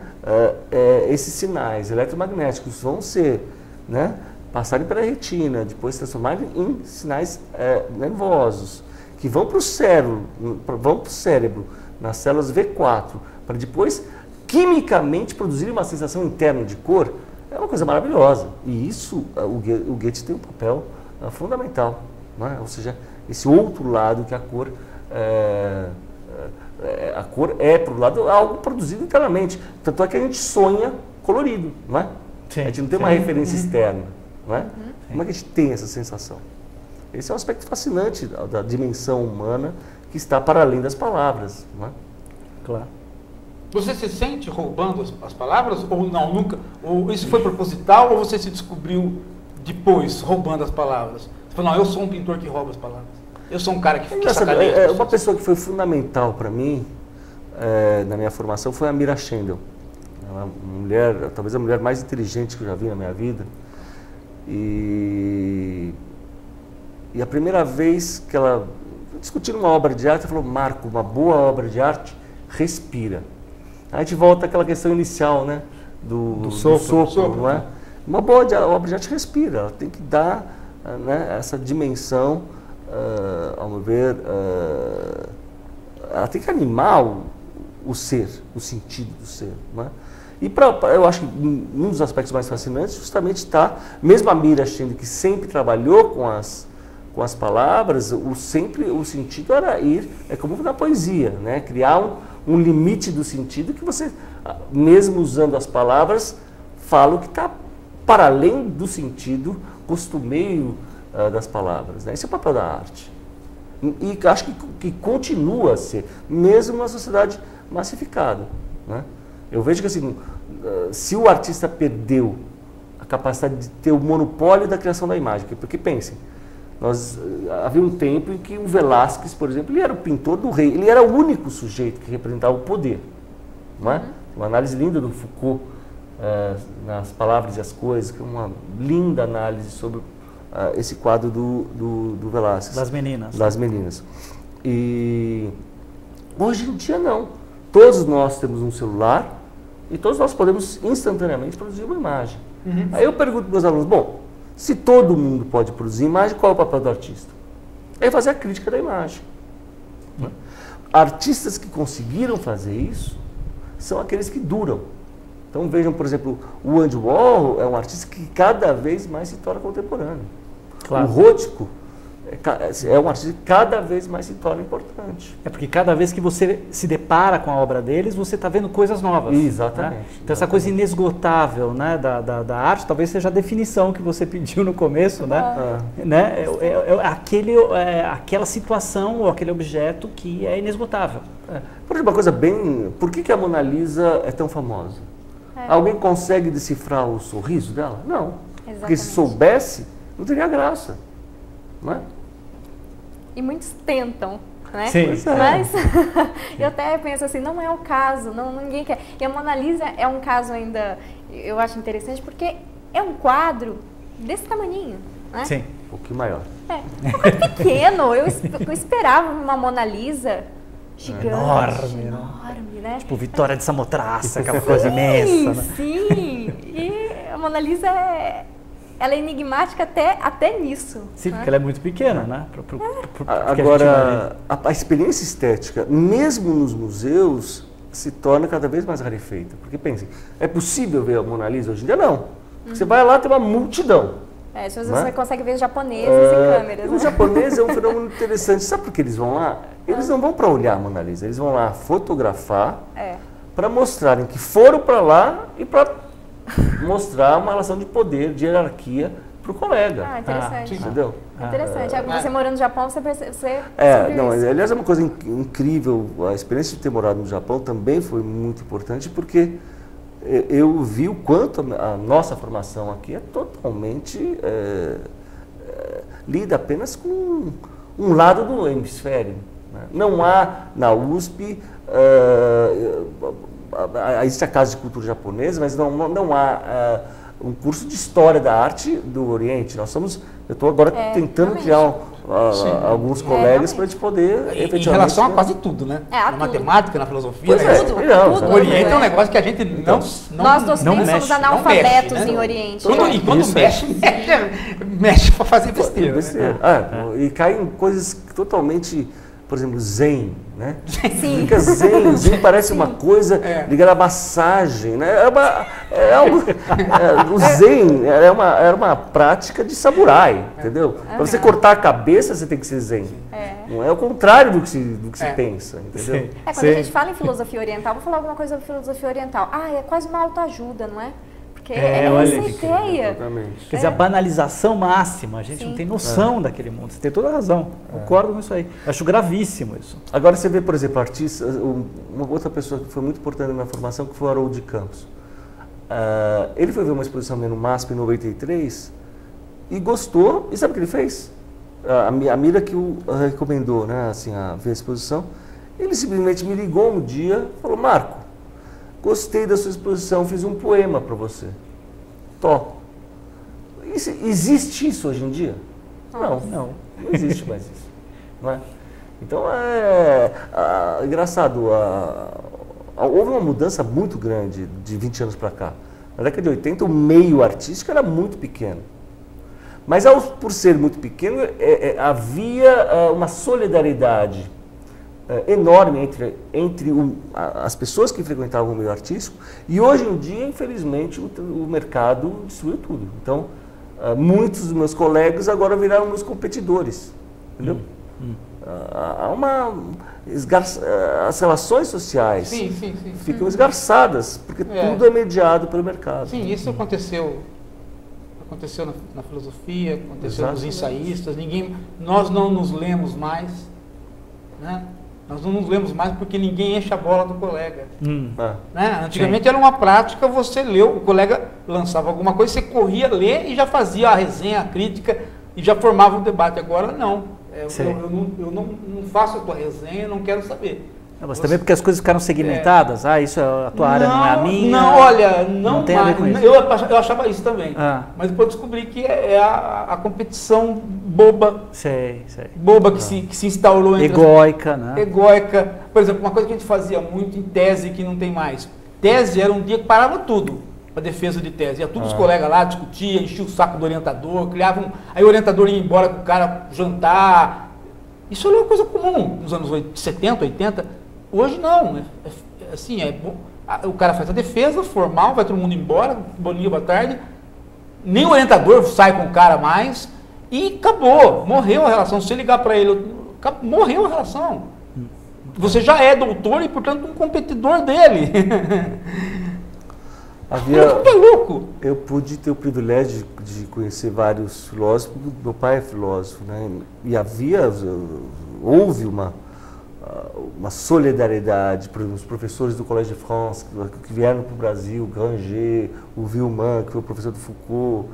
Speaker 2: esses sinais eletromagnéticos vão ser, né, passarem pela retina, depois transformarem em sinais nervosos, que vão para o cérebro, nas células V4, para depois quimicamente produzir uma sensação interna de cor, é uma coisa maravilhosa. E isso, o Goethe tem um papel fundamental. Né? Ou seja, esse outro lado que a cor é, por um lado, algo produzido internamente. Tanto é que a gente sonha colorido, não é? A gente não tem uma referência externa. Não é? Como é que a gente tem essa sensação? Esse é um aspecto fascinante da dimensão humana que está para além das palavras. Não é?
Speaker 3: Claro.
Speaker 4: Você se sente roubando as palavras ou não? Nunca? Ou isso foi proposital ou você se descobriu depois roubando as palavras? Você falou, não, eu sou um pintor que rouba as palavras. Eu sou um cara que sacaneia.
Speaker 2: Uma pessoa que foi fundamental para mim, na minha formação, foi a Mira Schendel. Uma mulher, talvez a mulher mais inteligente que eu já vi na minha vida. E a primeira vez que ela, discutindo uma obra de arte, ela falou, Marco, uma boa obra de arte respira. Aí a gente volta àquela questão inicial, né? Do sopro, não é? Uma boa obra de arte respira, ela tem que dar, né, essa dimensão, ao meu ver, ela tem que animar o ser, o sentido do ser, não é? E eu acho que um dos aspectos mais fascinantes justamente está, mesmo a Mira Schendel, que sempre trabalhou com as palavras, o sentido era como na poesia, né? Criar um limite do sentido que você, mesmo usando as palavras, fala o que está para além do sentido costumeiro das palavras, né? Esse é o papel da arte. E acho que continua a ser, mesmo numa sociedade massificada, né? Eu vejo que assim, se o artista perdeu a capacidade de ter o monopólio da criação da imagem, porque pensem, havia um tempo em que o Velázquez, por exemplo, ele era o pintor do rei, ele era o único sujeito que representava o poder, não é? Uma análise linda do Foucault, nas Palavras e as Coisas, que é uma linda análise sobre esse quadro do Velázquez.
Speaker 3: Das meninas.
Speaker 2: Das meninas. E hoje em dia não. Todos nós temos um celular e todos nós podemos instantaneamente produzir uma imagem. Aí eu pergunto para os meus alunos, bom, se todo mundo pode produzir imagem, qual é o papel do artista? É fazer a crítica da imagem. Artistas que conseguiram fazer isso são aqueles que duram. Então vejam, por exemplo, o Andy Warhol é um artista que cada vez mais se torna contemporâneo. Claro. O Rothko é um artista que cada vez mais se torna importante.
Speaker 3: É porque cada vez que você se depara com a obra deles, você está vendo coisas novas.
Speaker 2: Exatamente.
Speaker 3: Né? Então essa coisa inesgotável, né, da arte, talvez seja a definição que você pediu no começo, né? Né? Aquela situação ou aquele objeto que é inesgotável.
Speaker 2: Por exemplo, uma coisa bem... Por que a Mona Lisa é tão famosa? Alguém consegue decifrar o sorriso dela? Não. Exatamente. Porque se soubesse, não teria graça. Não é?
Speaker 1: E muitos tentam, né?
Speaker 3: Sim.
Speaker 1: Mas eu até penso assim, não é o caso, ninguém quer. E a Mona Lisa é um caso ainda, eu acho interessante, porque é um quadro desse tamaninho, né?
Speaker 3: Sim.
Speaker 2: Um pouquinho maior.
Speaker 1: Um quadro pequeno. Eu esperava uma Mona Lisa gigante, enorme, né?
Speaker 3: Tipo Vitória de Samotraça, aquela coisa imensa, né?
Speaker 1: Sim, e a Mona Lisa ela é enigmática até nisso.
Speaker 3: Sim, porque ela é muito pequena, né?
Speaker 2: Agora, a experiência estética, mesmo nos museus, se torna cada vez mais rarefeita. Porque pensem, é possível ver a Mona Lisa hoje em dia? Não. Você vai lá, tem uma multidão.
Speaker 1: Às vezes você consegue ver os japoneses em câmeras.
Speaker 2: Os japoneses é um fenômeno interessante. Sabe por que eles vão lá? Eles não vão para olhar a Mona Lisa, eles vão lá fotografar para mostrarem que foram para lá e para mostrar uma relação de poder, de hierarquia para o colega.
Speaker 1: Interessante.
Speaker 2: Entendeu?
Speaker 1: Interessante. Você morando no Japão, você percebe.
Speaker 2: Aliás, é uma coisa incrível. A experiência de ter morado no Japão também foi muito importante, porque eu vi o quanto a nossa formação aqui é totalmente lida apenas com um lado do hemisfério. Né? Não há na USP, existe a Casa de Cultura Japonesa, mas não há um curso de História da Arte do Oriente. Eu estou agora tentando criar alguns colegas para a gente poder,
Speaker 4: efetivamente... Em relação a quase tudo, né? Na matemática, na filosofia.
Speaker 1: Tudo.
Speaker 4: O Oriente é um negócio que a gente
Speaker 1: Nós do Ocidente somos analfabetos em Oriente.
Speaker 4: E quando mexe para fazer besteira.
Speaker 2: E cai em coisas totalmente... Por exemplo, Zen, né?
Speaker 1: Sim.
Speaker 2: Fica Zen parece uma coisa ligada à massagem, né? O Zen era uma prática de samurai, entendeu? Para você cortar a cabeça, você tem que ser Zen. Não é o contrário do que se pensa, entendeu?
Speaker 1: Quando a gente fala em filosofia oriental, vou falar alguma coisa da filosofia oriental. É quase uma autoajuda, não é? Porque essa ideia.
Speaker 2: Exatamente.
Speaker 3: Quer dizer, a banalização máxima, a gente não tem noção daquele mundo. Você tem toda a razão, concordo com isso aí. Acho gravíssimo isso.
Speaker 2: Agora você vê, por exemplo, artistas, uma outra pessoa que foi muito importante na minha formação, que foi o Haroldo de Campos. Ele foi ver uma exposição minha no MASP em 93 e gostou, e sabe o que ele fez? A Mira que o recomendou, né, assim, a ver a exposição, ele simplesmente me ligou um dia e falou: Marco, gostei da sua exposição, fiz um poema para você. Existe isso hoje em dia? Não existe mais isso. Não é? Então, engraçado, houve uma mudança muito grande de 20 anos para cá. Na década de 80, o meio artístico era muito pequeno. Mas, por ser muito pequeno, havia uma solidariedade enorme entre as pessoas que frequentavam o meio artístico, e hoje em dia, infelizmente, o mercado destruiu tudo. Então, muitos dos meus colegas agora viraram meus competidores, entendeu? As relações sociais
Speaker 4: ficam
Speaker 2: esgarçadas, porque tudo é mediado pelo mercado.
Speaker 4: Sim, isso aconteceu aconteceu na filosofia, aconteceu nos ensaístas, nós não nos lemos mais, né? Nós não nos lemos mais porque ninguém enche a bola do colega. Né? Antigamente era uma prática, você leu, o colega lançava alguma coisa, você corria ler e já fazia a resenha, a crítica e já formava o debate. Agora não. Eu não faço a tua resenha, não quero saber.
Speaker 3: Mas também porque as coisas ficaram segmentadas, isso a tua área não é a minha.
Speaker 4: Não, olha, não
Speaker 3: tem a ver com isso.
Speaker 4: Eu achava isso também. Mas depois descobri que é a competição boba. Boba que se instaurou entre
Speaker 3: egóica, né?
Speaker 4: Egóica. Por exemplo, uma coisa que a gente fazia muito em tese que não tem mais. Tese era um dia que parava tudo. A defesa de tese. Ia todos os colegas lá, discutia, enchia o saco do orientador, criavam. Aí o orientador ia embora com o cara jantar. Isso era uma coisa comum nos anos 70, 80. Hoje não, o cara faz a defesa formal, vai todo mundo embora, bom dia, boa tarde, nem o orientador sai com o cara mais e acabou, morreu a relação. Se você ligar para ele, morreu a relação. Você já é doutor e, portanto, um competidor dele.
Speaker 2: Eu pude ter o privilégio de conhecer vários filósofos, meu pai é filósofo, né? E houve uma solidariedade, por exemplo, os professores do Collège de France, que vieram para o Brasil, Granger, o Villemin, que foi o professor do Foucault,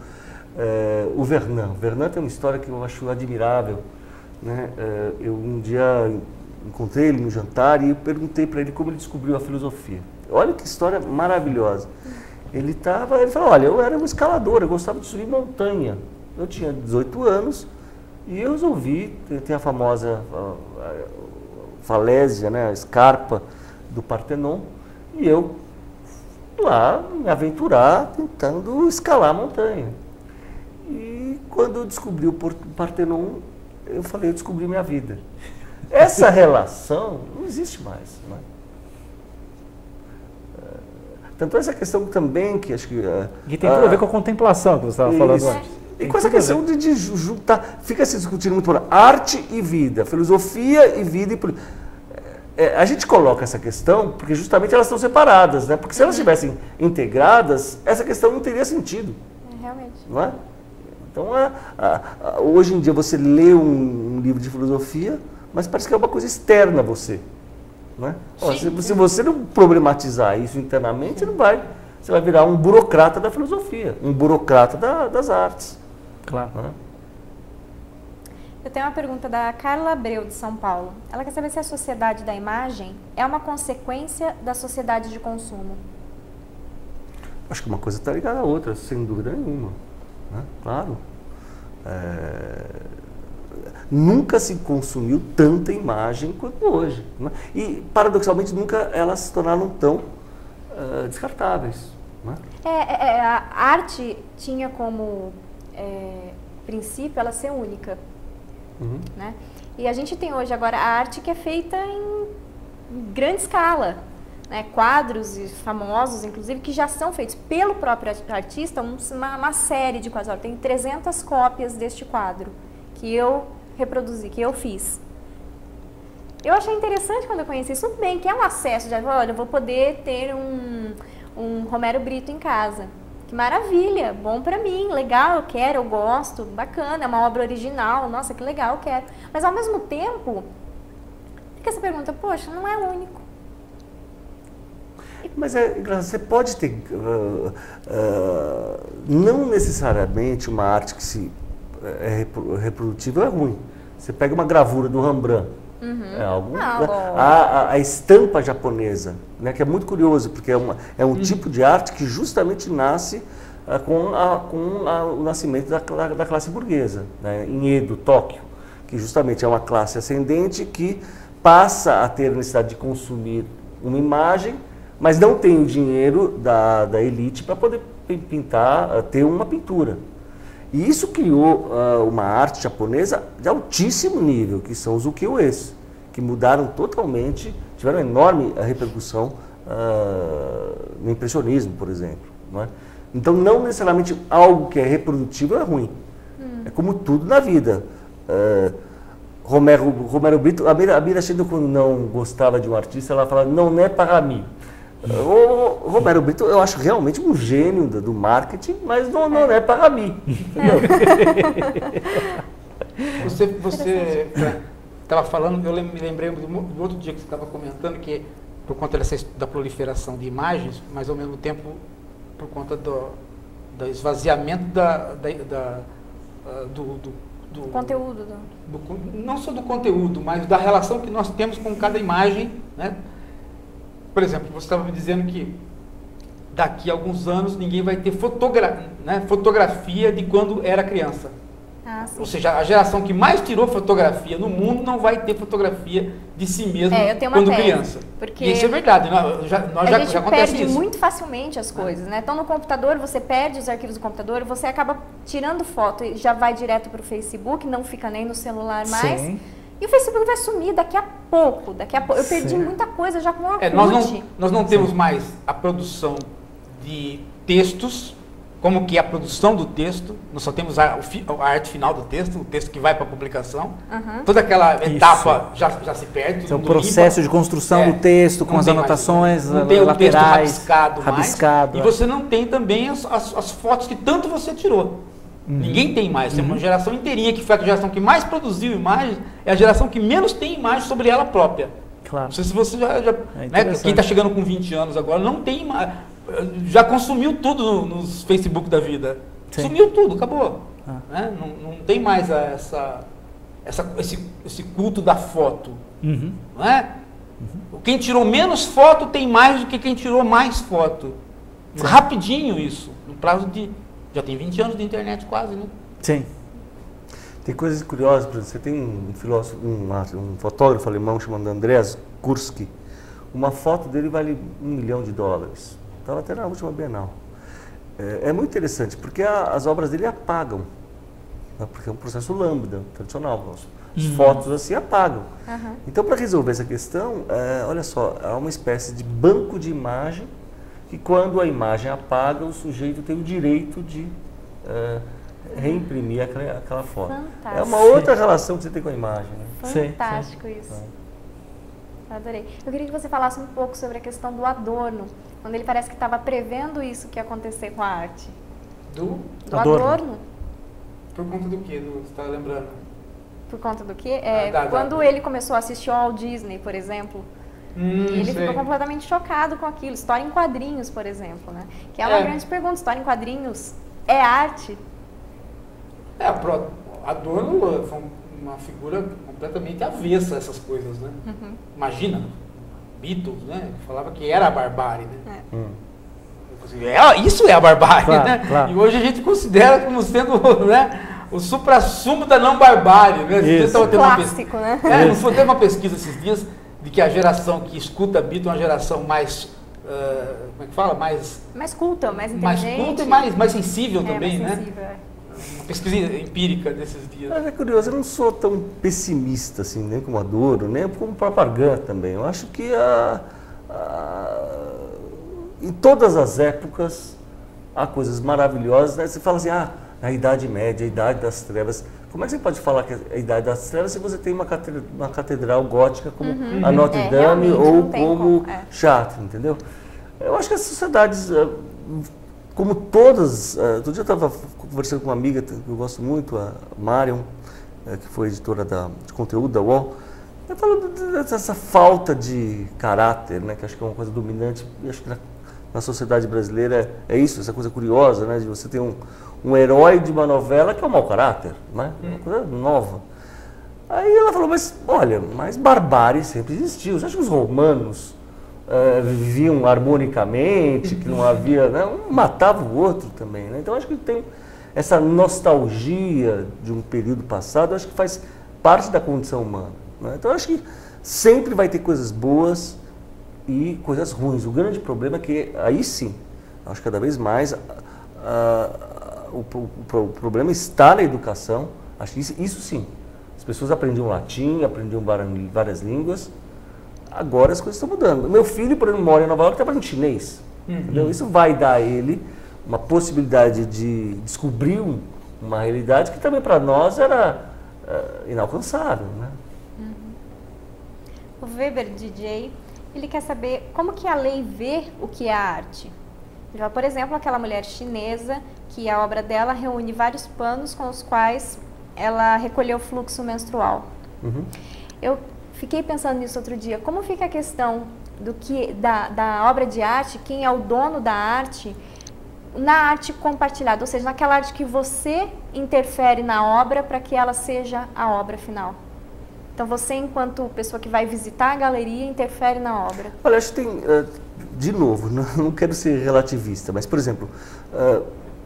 Speaker 2: o Vernin. Vernin tem uma história que eu acho admirável, né? Eu um dia encontrei ele no jantar e eu perguntei para ele como ele descobriu a filosofia. Olha que história maravilhosa. Ele falou, olha, eu era um escalador, eu gostava de subir montanha. Eu tinha 18 anos e eu resolvi, tem a famosa falésia, né, a escarpa do Partenon, e eu lá me aventurar tentando escalar a montanha. E quando eu descobri o Partenon, eu falei, eu descobri minha vida. Essa relação não existe mais, né? Tanto essa questão também que acho que...
Speaker 3: E tem tudo a ver com a contemplação que você estava falando antes.
Speaker 2: E com essa questão de juntar, fica se discutindo muito por arte e vida, filosofia e vida e política. A gente coloca essa questão porque justamente elas estão separadas, né? Porque se elas estivessem integradas, essa questão não teria sentido.
Speaker 1: Realmente.
Speaker 2: Não é? Então, hoje em dia você lê um livro de filosofia, mas parece que é uma coisa externa a você. Não é? Se você não problematizar isso internamente, você vai virar um burocrata da filosofia, um burocrata das artes.
Speaker 3: Claro.
Speaker 2: Não é?
Speaker 1: Eu tenho uma pergunta da Carla Abreu, de São Paulo. Ela quer saber se a sociedade da imagem é uma consequência da sociedade de consumo.
Speaker 2: Acho que uma coisa está ligada à outra, sem dúvida nenhuma. Né? Claro. Nunca se consumiu tanta imagem quanto hoje. Né? E, paradoxalmente, nunca elas se tornaram tão descartáveis. Né?
Speaker 1: A arte tinha como princípio ela ser única. Né? E a gente tem hoje agora a arte que é feita em grande escala. Né? Quadros famosos, inclusive, que já são feitos pelo próprio artista, uma série de quadros. Tem 300 cópias deste quadro que eu reproduzi, que eu fiz. Eu achei interessante quando eu conheci isso, bem, que é um acesso, já olha, eu vou poder ter um Romero Brito em casa. Que maravilha, bom pra mim, legal, eu quero, eu gosto, bacana, é uma obra original, nossa, que legal, eu quero. Mas ao mesmo tempo, fica essa pergunta, poxa, não é único.
Speaker 2: Mas você pode ter, não necessariamente uma arte que é reprodutível é ruim. Você pega uma gravura do Rembrandt, é algo. A estampa japonesa, né, que é muito curioso, porque é um tipo de arte que justamente nasce com o nascimento da classe burguesa, né, em Edo, Tóquio, que justamente é uma classe ascendente que passa a ter a necessidade de consumir uma imagem, mas não tem o dinheiro da elite para poder pintar, ter uma pintura. E isso criou uma arte japonesa de altíssimo nível, que são os ukiyo-es, que mudaram totalmente, tiveram enorme repercussão no impressionismo, por exemplo. Não é? Então, não necessariamente algo que é reprodutível é ruim. É como tudo na vida. Romero Brito, a Mira Schindler, quando não gostava de um artista, ela falava, não é para mim. O Romero Brito, eu acho realmente um gênio do marketing, mas não é para mim.
Speaker 4: Você estava falando, eu me lembrei do outro dia que você estava comentando que por conta da proliferação de imagens, mas ao mesmo tempo por conta do esvaziamento do
Speaker 1: conteúdo.
Speaker 4: Não só do conteúdo, mas da relação que nós temos com cada imagem, né? Por exemplo, você estava me dizendo que daqui a alguns anos ninguém vai ter fotografia de quando era criança. Ou seja, a geração que mais tirou fotografia no mundo não vai ter fotografia de si mesmo quando criança.
Speaker 1: Porque
Speaker 4: e isso é verdade, já acontece
Speaker 1: perde
Speaker 4: isso.
Speaker 1: muito facilmente as coisas, né? Então no computador você perde os arquivos do computador, você acaba tirando foto e já vai direto para o Facebook, não fica nem no celular mais.
Speaker 3: Sim.
Speaker 1: E o Facebook vai sumir daqui a pouco. Eu perdi muita coisa já com o Orkut.
Speaker 4: Nós não temos mais a produção de textos, como que é a produção do texto, nós só temos a arte final do texto, o texto que vai para a publicação. Toda aquela etapa já se perde.
Speaker 3: Então, o processo de construção do texto, com as anotações
Speaker 4: não tem
Speaker 3: laterais,
Speaker 4: o texto
Speaker 3: rabiscado.
Speaker 4: E você não tem também as fotos que tanto você tirou. Ninguém tem mais. Tem uma geração inteirinha que foi a geração que mais produziu imagens, é a geração que menos tem imagens sobre ela própria.
Speaker 3: Claro.
Speaker 4: Não sei se você quem está chegando com 20 anos agora não tem imagem. Já consumiu tudo nos Facebook da vida. Sim. Sumiu tudo, acabou. Né? Não tem mais esse culto da foto. Não é? Quem tirou menos foto tem mais do que quem tirou mais foto. Sim. Rapidinho isso. No prazo de... Já tem 20 anos de internet quase, né?
Speaker 3: Sim.
Speaker 2: Tem coisas curiosas, por exemplo, você tem um filósofo, um fotógrafo alemão chamado Andreas Gursky. Uma foto dele vale $1 milhão. Estava até na última Bienal. É muito interessante, porque as obras dele apagam. Né? Porque é um processo lambda, tradicional. As fotos assim apagam. Então, para resolver essa questão, olha só, há uma espécie de banco de imagem que quando a imagem apaga, o sujeito tem o direito de reimprimir aquela foto. Fantástico. É uma outra relação que você tem com a imagem. Né?
Speaker 1: Fantástico isso. Adorei. Eu queria que você falasse um pouco sobre a questão do Adorno, quando ele parece que estava prevendo isso que ia acontecer com a arte.
Speaker 4: Do
Speaker 1: Adorno?
Speaker 4: Por conta do quê? Você está lembrando?
Speaker 1: Por conta do quê? Quando ele começou a assistir ao Walt Disney, por exemplo, e ele ficou completamente chocado com aquilo. História em quadrinhos, por exemplo, né? Que é uma grande pergunta. História em quadrinhos é arte?
Speaker 4: Adorno foi uma figura completamente avessa a essas coisas, né? Imagina, Beatles, né? Falava que era a barbárie, né? Isso é a barbárie, claro, né? Claro. E hoje a gente considera como sendo, né, o suprassumo da não barbárie, né?
Speaker 1: Clássico, né?
Speaker 4: Não teve uma pesquisa esses dias de que a geração que escuta Beatles é uma geração mais, como é que fala? Mais
Speaker 1: culta, mais inteligente.
Speaker 4: Mais culta e mais sensível também, mais sensível, né? Uma pesquisa empírica desses dias.
Speaker 2: Mas é curioso, eu não sou tão pessimista assim, nem como Adorno, nem como o próprio Argan também. Eu acho que em todas as épocas há coisas maravilhosas, né? Você fala assim, a Idade Média, a Idade das Trevas. Como é que você pode falar que é a Idade das Trevas se você tem uma catedral gótica como a Notre Dame ou como Chartres, entendeu? Eu acho que as sociedades, como todas... Outro dia eu estava conversando com uma amiga que eu gosto muito, a Marion, que foi editora de conteúdo da UOL, ela falou dessa falta de caráter, né, que acho que é uma coisa dominante, e acho que na sociedade brasileira é isso, essa coisa curiosa, né, de você ter um herói de uma novela que é um mau caráter, né, uma coisa nova. Aí ela falou, mas olha, barbárie sempre existiu. Você acha que os romanos viviam harmonicamente, que não havia, né, um matava o outro também, né? Então acho que tem essa nostalgia de um período passado, acho que faz parte da condição humana, né? Então acho que sempre vai ter coisas boas e coisas ruins. O grande problema é que aí sim, acho que cada vez mais o problema está na educação. Acho que isso sim. As pessoas aprendiam latim, aprendiam várias línguas. Agora as coisas estão mudando. Meu filho, por exemplo, mora em Nova York e está aprendendo chinês. Entendeu? Isso vai dar a ele uma possibilidade de descobrir uma realidade que também para nós era inalcançável, né?
Speaker 1: O Weber DJ, Ele quer saber como que a lei vê o que é arte. Por exemplo, aquela mulher chinesa que a obra dela reúne vários panos com os quais ela recolheu o fluxo menstrual. Eu fiquei pensando nisso outro dia. Como fica a questão da obra de arte, quem é o dono da arte, na arte compartilhada, ou seja, naquela arte que você interfere na obra para que ela seja a obra final. Então você, enquanto pessoa que vai visitar a galeria, interfere na obra.
Speaker 2: Olha, acho que tem, de novo, não quero ser relativista, mas, por exemplo,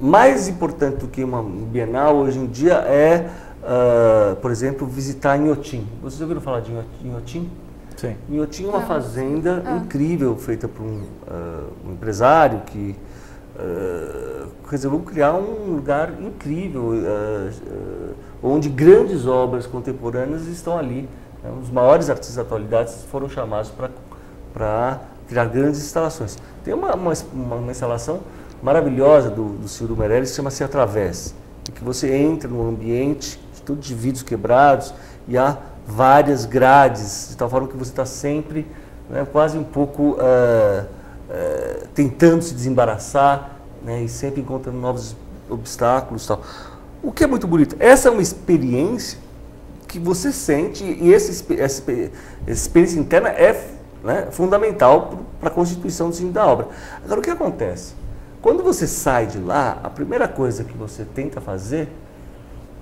Speaker 2: mais importante do que uma Bienal hoje em dia é, por exemplo, visitar Inhotim. Vocês já ouviram falar de Inhotim?
Speaker 3: Sim.
Speaker 2: Inhotim é uma fazenda incrível, feita por um empresário que resolveu criar um lugar incrível, onde grandes obras contemporâneas estão ali. Os maiores artistas da atualidade foram chamados para criar grandes instalações. Tem uma instalação maravilhosa do Ciro Meirelles que chama-se Através, em que você entra num ambiente todo de vidros quebrados e há várias grades, de tal forma que você está sempre, né, quase um pouco tentando se desembaraçar, né, e sempre encontrando novos obstáculos e tal. O que é muito bonito, essa é uma experiência que você sente, e essa experiência interna é, né, fundamental para a constituição do sentido da obra. Agora, o que acontece? Quando você sai de lá, a primeira coisa que você tenta fazer,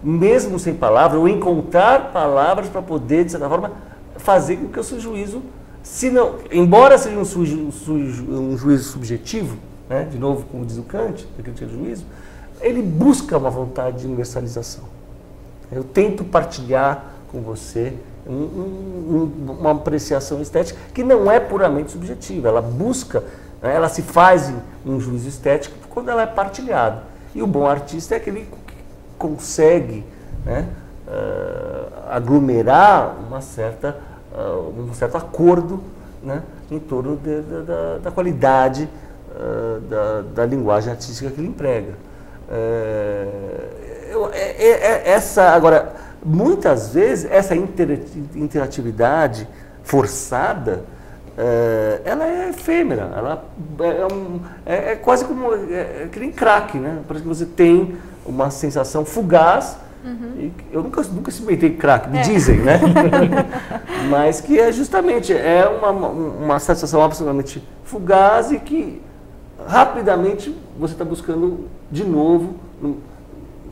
Speaker 2: mesmo sem palavras, ou encontrar palavras para poder, de certa forma, fazer com que o seu juízo, embora seja um juízo subjetivo, né, de novo, como diz o Kant, a crítica do juízo, ele busca uma vontade de universalização. Eu tento partilhar com você uma apreciação estética que não é puramente subjetiva, ela busca, né, ela se faz um juízo estético quando ela é partilhada. E o bom artista é aquele que consegue, né, aglomerar um certo acordo, né, em torno da qualidade da linguagem artística que ele emprega. Agora, muitas vezes, essa interatividade forçada, ela é efêmera, ela é quase como que nem crack, né? Parece que você tem uma sensação fugaz. E eu nunca experimentei crack, me dizem, né? Mas que é justamente uma sensação absolutamente fugaz e que rapidamente você está buscando de novo.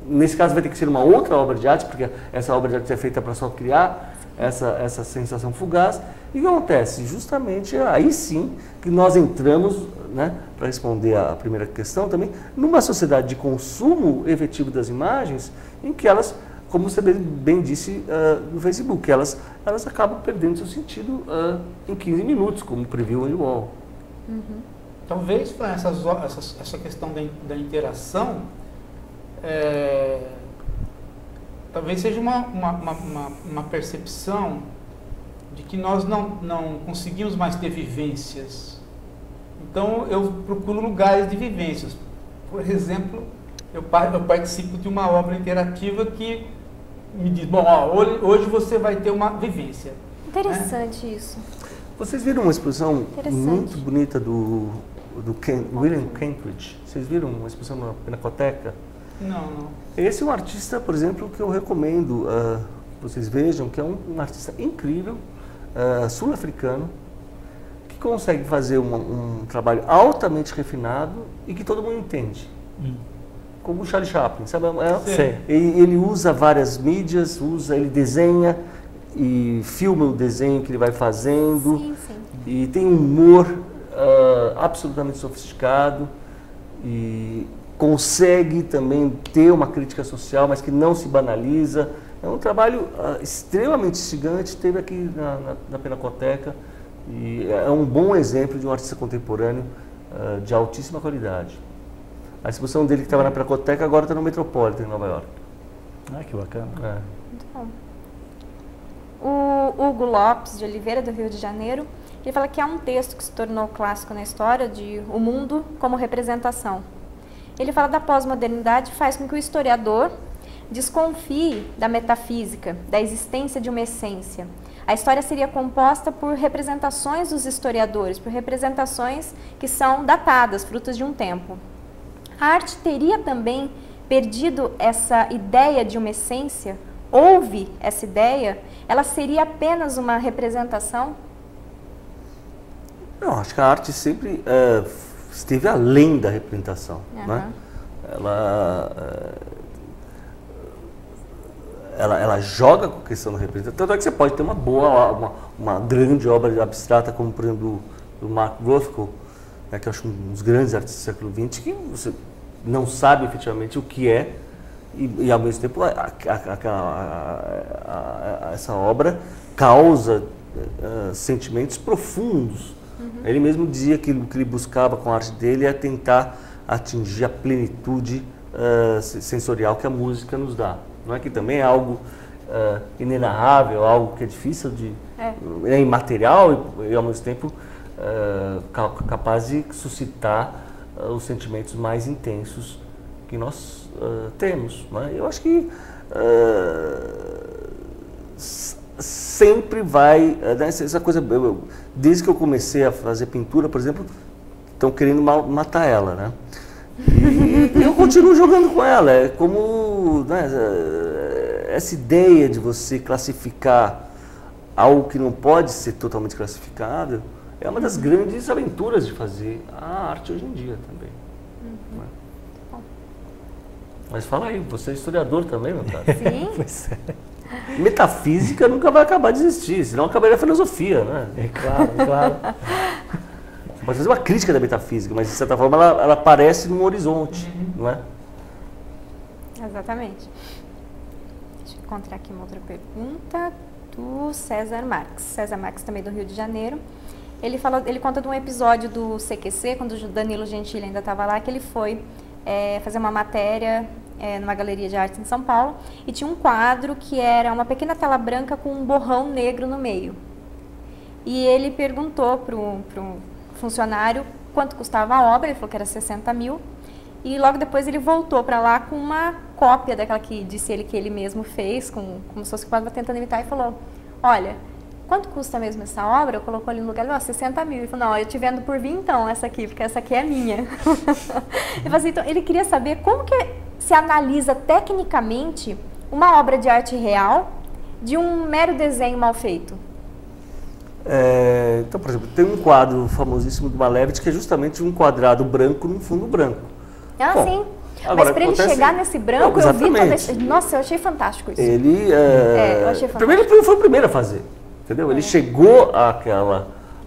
Speaker 2: Nesse caso vai ter que ser uma outra obra de arte, porque essa obra de arte é feita para só criar essa sensação fugaz. E o que acontece? Justamente aí sim que nós entramos, né, para responder a primeira questão também, numa sociedade de consumo efetivo das imagens, em que elas, como você bem disse no Facebook, elas acabam perdendo seu sentido em 15 minutos, como previu o Andy Warhol.
Speaker 4: Talvez essa questão da interação talvez seja uma percepção de que nós não conseguimos mais ter vivências. Então eu procuro lugares de vivências. Por exemplo, eu participo de uma obra interativa que me diz, bom, hoje você vai ter uma vivência.
Speaker 1: Interessante, né? Isso.
Speaker 2: Vocês viram uma exposição muito bonita do William Kentridge? Vocês viram uma exposição na Pinacoteca?
Speaker 4: Não.
Speaker 2: Esse é um artista, por exemplo, que eu recomendo que vocês vejam, que é um artista incrível, sul-africano, que consegue fazer um trabalho altamente refinado e que todo mundo entende. Como o Charlie Chaplin, sabe? Ele usa várias mídias, ele desenha e filma o desenho que ele vai fazendo.
Speaker 1: Sim.
Speaker 2: E tem um humor absolutamente sofisticado e consegue também ter uma crítica social, mas que não se banaliza. É um trabalho extremamente instigante, esteve aqui na Pinacoteca e é um bom exemplo de um artista contemporâneo de altíssima qualidade. A exposição dele que estava na Pinacoteca agora está no Metropolitan, em Nova York.
Speaker 3: Que bacana.
Speaker 1: Muito bom. O Hugo Lopes de Oliveira, do Rio de Janeiro, ele fala que há um texto que se tornou clássico na história de O Mundo como Representação. Ele fala da pós-modernidade faz com que o historiador desconfie da metafísica, da existência de uma essência, a história seria composta por representações dos historiadores, por representações que são datadas, frutas de um tempo. A arte teria também perdido essa ideia de uma essência? Houve essa ideia? Ela seria apenas uma representação?
Speaker 2: Não, acho que a arte sempre esteve além da representação, né? Ela joga com a questão da representação. Tanto é que você pode ter uma grande obra abstrata, como por exemplo do Mark Rothko, né, que eu acho um dos grandes artistas do século XX, que você não sabe efetivamente o que é, e ao mesmo tempo essa obra causa sentimentos profundos. Ele mesmo dizia que o que ele buscava com a arte dele é tentar atingir a plenitude sensorial que a música nos dá. Não é que também é algo inenarrável, algo que é difícil de... é imaterial e ao mesmo tempo capaz de suscitar os sentimentos mais intensos que nós temos. Né? Eu acho que sempre vai... essa coisa, desde que eu comecei a fazer pintura, por exemplo, estão querendo matar ela, né? E eu continuo jogando com ela. É como, né, essa ideia de você classificar algo que não pode ser totalmente classificável é uma das grandes aventuras de fazer a arte hoje em dia também. Né? Mas fala aí, você é historiador também, meu cara?
Speaker 1: Sim.
Speaker 3: Pois é.
Speaker 2: Metafísica nunca vai acabar de existir, senão acabaria a filosofia, né?
Speaker 3: É claro, claro.
Speaker 2: Pode fazer uma crítica da metafísica, mas de certa forma ela aparece num horizonte, não é?
Speaker 1: Exatamente. Deixa eu encontrar aqui uma outra pergunta do César Marques. César Marques, também do Rio de Janeiro. Ele conta de um episódio do CQC, quando o Danilo Gentili ainda estava lá, que ele foi fazer uma matéria numa galeria de arte em São Paulo, e tinha um quadro que era uma pequena tela branca com um borrão negro no meio. E ele perguntou para um funcionário quanto custava a obra, ele falou que era 60 mil, e logo depois ele voltou para lá com uma cópia daquela que disse ele que ele mesmo fez, como se fosse que estava tentando imitar, e falou, olha, quanto custa mesmo essa obra? Eu colocou ali no lugar, ó, 60 mil. Ele falou, não, eu te vendo por 20 então essa aqui, porque essa aqui é minha. Ele falou assim, então, ele queria saber como que se analisa tecnicamente uma obra de arte real de um mero desenho mal feito.
Speaker 2: Então, por exemplo, tem um quadro famosíssimo do Malevich que é justamente um quadrado branco num fundo branco.
Speaker 1: Ah,
Speaker 2: bom,
Speaker 1: sim.
Speaker 2: agora,
Speaker 1: mas para ele chegar nesse branco, eu vi toda... Nossa, eu achei fantástico isso.
Speaker 2: Ele,
Speaker 1: eu achei fantástico.
Speaker 2: Primeiro, ele foi o primeiro a fazer, entendeu? Ele chegou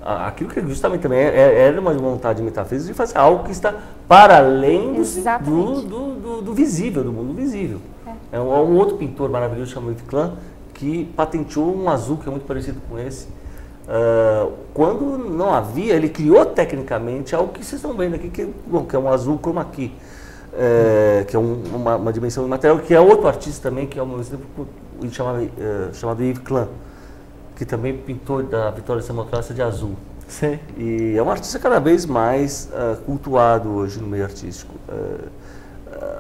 Speaker 2: aquilo que justamente também era uma vontade metafísica de fazer algo que está para além do visível, do mundo visível. É um outro pintor maravilhoso chamado Yves Klein que patenteou um azul que é muito parecido com esse. Quando não havia, ele criou tecnicamente algo que vocês estão vendo aqui, que é um azul chroma key, que é uma dimensão imaterial, que é outro artista também, que é um exemplo chamado Yves Klein, que também pintou da Vitória Samotraça de azul.
Speaker 3: Sim.
Speaker 2: E é um artista cada vez mais cultuado hoje no meio artístico.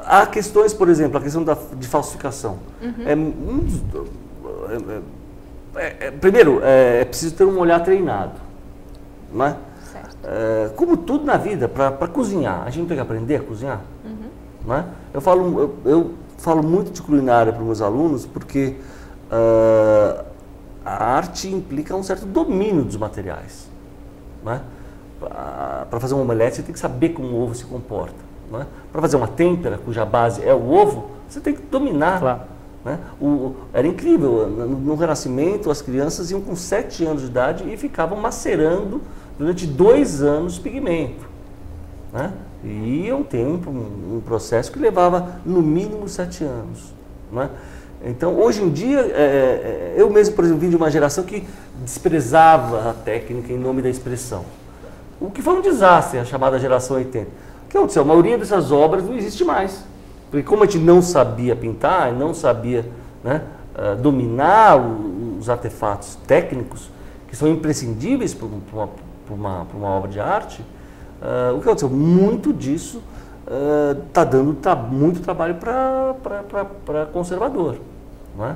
Speaker 2: Há questões, por exemplo, a questão de falsificação. Primeiro, é preciso ter um olhar treinado, não é?
Speaker 1: Certo.
Speaker 2: Como tudo na vida, para cozinhar, a gente tem que aprender a cozinhar, não é? Eu falo muito de culinária para os meus alunos porque a arte implica um certo domínio dos materiais, não é? Para fazer uma omelete, você tem que saber como o ovo se comporta, não é? Para fazer uma têmpera, cuja base é o ovo, você tem que dominar.
Speaker 3: Claro.
Speaker 2: Né? Era incrível, no Renascimento as crianças iam com 7 anos de idade e ficavam macerando durante 2 anos pigmento, né? E iam ter um processo que levava no mínimo 7 anos, né? Então hoje em dia, eu mesmo, por exemplo, vim de uma geração que desprezava a técnica em nome da expressão, o que foi um desastre, a chamada geração 80. O que aconteceu? A maioria dessas obras não existe mais. Porque como a gente não sabia pintar, não sabia, né, dominar os artefatos técnicos, que são imprescindíveis para uma obra de arte, o que aconteceu? Muito disso está dando muito trabalho para conservador. Não é?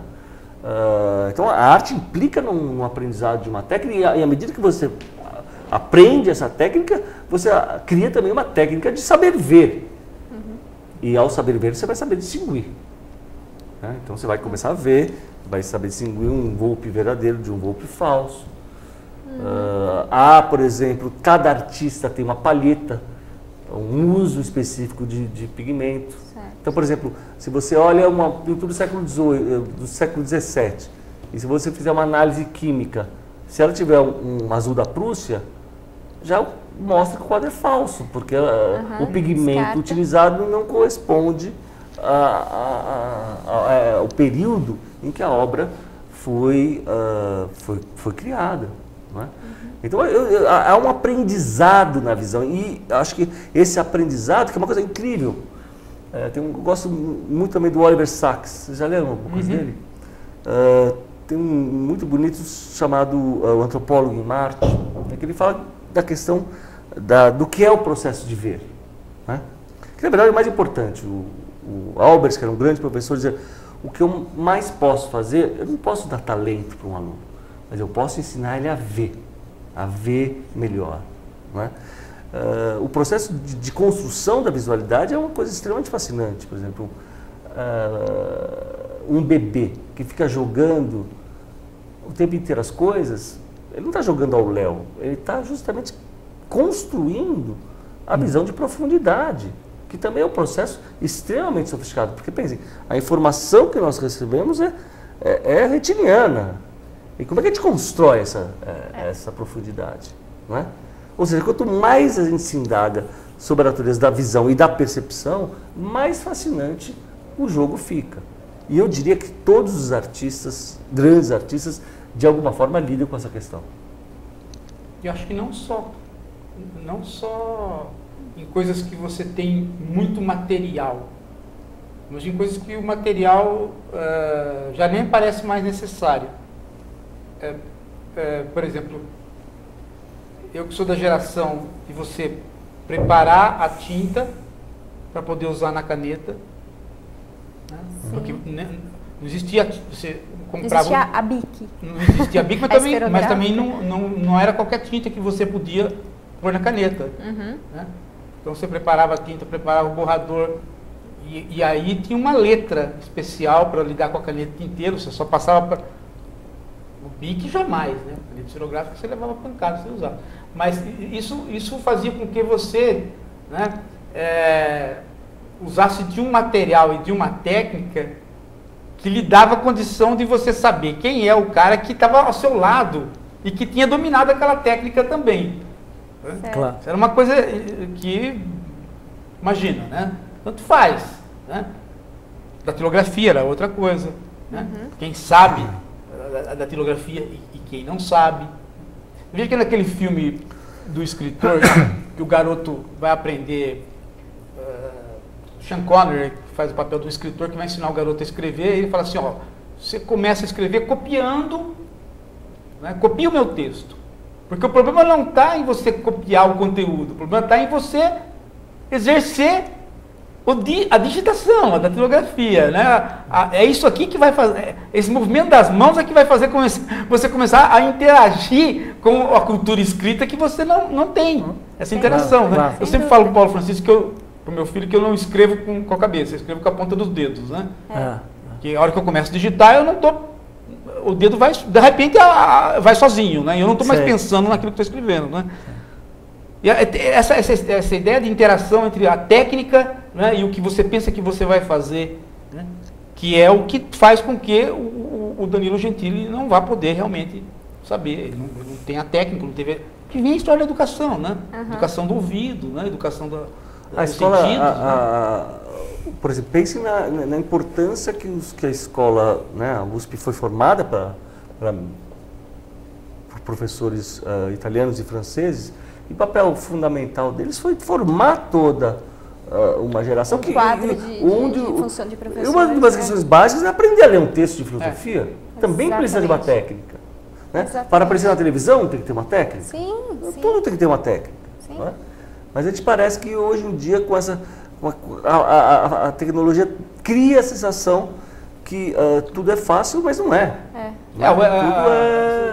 Speaker 2: Então, a arte implica no aprendizado de uma técnica, e à medida que você aprende essa técnica, você cria também uma técnica de saber ver. E ao saber ver, você vai saber distinguir. Né? Então, você vai começar a ver, vai saber distinguir um golpe verdadeiro de um golpe falso. Por exemplo, cada artista tem uma palheta, um uso específico de pigmento.
Speaker 1: Certo.
Speaker 2: Então, por exemplo, se você olha uma pintura do século XVII, e se você fizer uma análise química, se ela tiver um azul da Prússia, já mostra que o quadro é falso, porque o pigmento utilizado não corresponde ao período em que a obra foi criada. Não é? Então, há um aprendizado na visão, e acho que esse aprendizado, que é uma coisa incrível, eu gosto muito também do Oliver Sacks. Vocês já leram alguma coisa dele? Tem um muito bonito chamado O Antropólogo em Marte, que ele fala da questão do que é o processo de ver. Né? Que, na verdade, é o mais importante. O Albers, que era um grande professor, dizia: o que eu mais posso fazer, eu não posso dar talento para um aluno, mas eu posso ensinar ele a ver melhor. Não é? O processo de construção da visualidade é uma coisa extremamente fascinante. Por exemplo, um bebê que fica jogando o tempo inteiro as coisas, ele não está jogando ao léu, ele está justamente construindo a visão de profundidade, que também é um processo extremamente sofisticado. Porque, pensem, a informação que nós recebemos é retiniana. E como é que a gente constrói essa profundidade? Não é? Ou seja, quanto mais a gente se indaga sobre a natureza da visão e da percepção, mais fascinante o jogo fica. E eu diria que todos os artistas, grandes artistas, de alguma forma lidam com essa questão.
Speaker 4: Eu acho que não só em coisas que você tem muito material, mas em coisas que o material já nem parece mais necessário. Por exemplo, eu que sou da geração de você preparar a tinta para poder usar na caneta, né? Porque não existia, você comprava...
Speaker 1: Não existia a Bic.
Speaker 4: Não existia a Bic, mas também não era qualquer tinta que você podia pôr na caneta. Né? Então você preparava a tinta, preparava o borrador, e aí tinha uma letra especial para lidar com a caneta inteira, você só passava para... O Bic jamais, né? A caneta esferográfica você levava pancada, você usava. Mas isso fazia com que você, né, usasse de um material e de uma técnica que lhe dava condição de você saber quem é o cara que estava ao seu lado e que tinha dominado aquela técnica também.
Speaker 3: Claro.
Speaker 4: Era uma coisa que, imagina, né? Tanto faz. Né? Datilografia era outra coisa. Né? Quem sabe a datilografia e quem não sabe. Veja que naquele filme do escritor, que o garoto vai aprender, Sean Connery, que faz o papel do escritor, que vai ensinar o garoto a escrever, e ele fala assim, ó, você começa a escrever copiando, né, copia o meu texto. Porque o problema não está em você copiar o conteúdo, o problema está em você exercer a digitação, a datilografia, né? É isso aqui que vai fazer, esse movimento das mãos é que vai fazer você começar a interagir com a cultura escrita que você não tem, essa interação. Né? Eu sempre falo para o Paulo Francisco, para o meu filho, que eu não escrevo com a cabeça, eu escrevo com a ponta dos dedos. Né? Que a hora que eu começo a digitar, eu não estou... O dedo vai, de repente, vai sozinho, né? Eu não estou mais pensando naquilo que estou escrevendo. Né? E essa ideia de interação entre a técnica, né, e o que você pensa que você vai fazer, né, que é o que faz com que o Danilo Gentili não vá poder realmente saber. Ele não tem a técnica, não teve... Que vem a história da educação, né? Educação do ouvido, né? Educação do
Speaker 2: escola,
Speaker 4: sentidos. Né?
Speaker 2: Por exemplo, pense na importância que a escola, né, a USP foi formada para professores italianos e franceses, e o papel fundamental deles foi formar toda uma geração
Speaker 1: que de função de professor.
Speaker 2: Uma das questões básicas é aprender a ler um texto de filosofia. Também precisa de uma técnica. Né? Para aparecer na televisão tem que ter uma técnica.
Speaker 1: Sim.
Speaker 2: Tudo tem que ter uma técnica. Não é? Mas a gente parece que hoje em dia, com a tecnologia, cria a sensação que tudo é fácil, mas não é.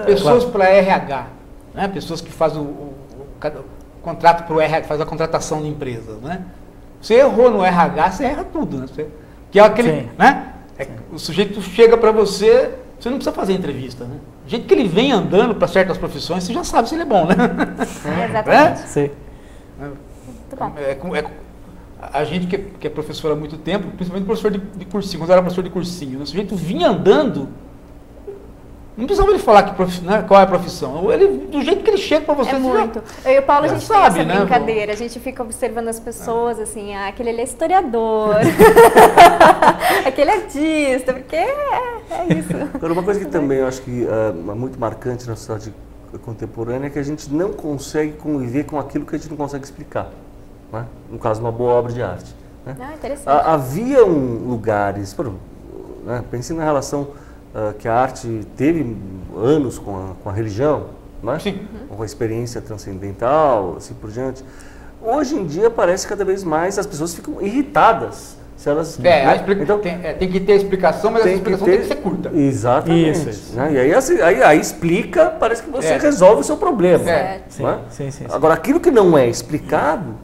Speaker 4: Pessoas para RH, né? Pessoas que fazem o contrato para o RH, que faz a contratação de empresas, né? Você errou no RH, você erra tudo, né? Que é aquele, né? O sujeito chega para você, você não precisa fazer entrevista, né? O jeito que ele vem andando para certas profissões, você já sabe se ele é bom, né?
Speaker 1: Exatamente.
Speaker 3: Sim.
Speaker 1: Muito bom.
Speaker 4: A gente que é professor há muito tempo, principalmente professor de cursinho, quando eu era professor de cursinho, o sujeito vinha andando, não precisava ele falar qual é a profissão. Ele, do jeito que ele chega para você...
Speaker 1: É muito. Eu e o Paulo, a gente
Speaker 4: sabe,
Speaker 1: tem essa
Speaker 4: né,
Speaker 1: brincadeira, a gente fica observando as pessoas, assim, aquele ele é historiador, aquele é artista, porque é isso.
Speaker 2: Agora, uma coisa que também eu acho que é muito marcante na sociedade contemporânea é que a gente não consegue conviver com aquilo que a gente não consegue explicar. Né? No caso, uma boa obra de arte. Né?
Speaker 1: Interessante.
Speaker 2: Haviam lugares, né? Pensem na relação que a arte teve anos com a religião, né?
Speaker 4: Sim.
Speaker 2: Com a experiência transcendental, assim por diante. Hoje em dia parece que cada vez mais as pessoas ficam irritadas. Se elas,
Speaker 4: então, tem que ter explicação, mas essa explicação tem que ser curta.
Speaker 2: Exatamente.
Speaker 3: Isso.
Speaker 2: Né? E aí explica, parece que você resolve o seu problema.
Speaker 3: Sim.
Speaker 2: Agora, aquilo que não é explicado,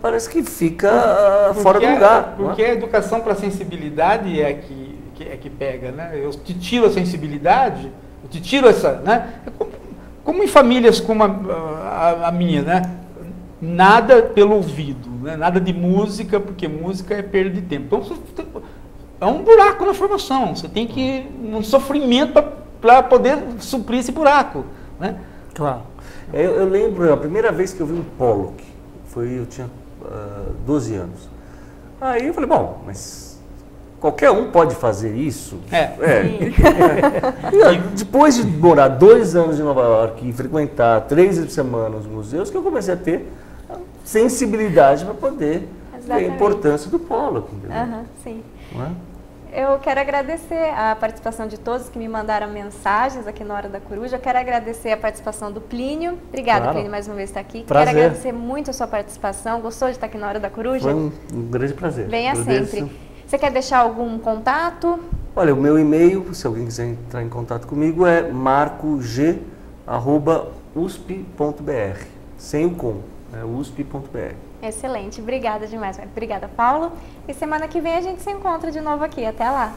Speaker 2: parece que fica fora do lugar.
Speaker 4: Porque a educação para a sensibilidade é que pega, né? Eu te tiro a sensibilidade, eu te tiro essa, né? Como em famílias como a minha, né? Nada pelo ouvido, né? Nada de música, porque música é perda de tempo. Então, é um buraco na formação. Você tem que ir num sofrimento para poder suprir esse buraco, né?
Speaker 2: Claro. Eu lembro, a primeira vez que eu vi um Pollock, eu tinha 12 anos. Aí eu falei, bom, mas qualquer um pode fazer isso? E depois de morar 2 anos em Nova York e frequentar 3 vezes por semana os museus, que eu comecei a ter sensibilidade para poder ver a importância do Pollock.
Speaker 1: Sim.
Speaker 2: Não é?
Speaker 1: Eu quero agradecer a participação de todos que me mandaram mensagens aqui na Hora da Coruja. Eu quero agradecer a participação do Plínio. Obrigada, Plínio, mais uma vez estar aqui.
Speaker 3: Prazer.
Speaker 1: Quero agradecer muito a sua participação. Gostou de estar aqui na Hora da Coruja?
Speaker 2: Foi um grande prazer.
Speaker 1: Venha sempre. Você quer deixar algum contato?
Speaker 2: Olha, o meu e-mail, se alguém quiser entrar em contato comigo, é marcog@usp.br, sem o com, é usp.br.
Speaker 1: Excelente, obrigada demais. Obrigada, Paulo. E semana que vem a gente se encontra de novo aqui. Até lá.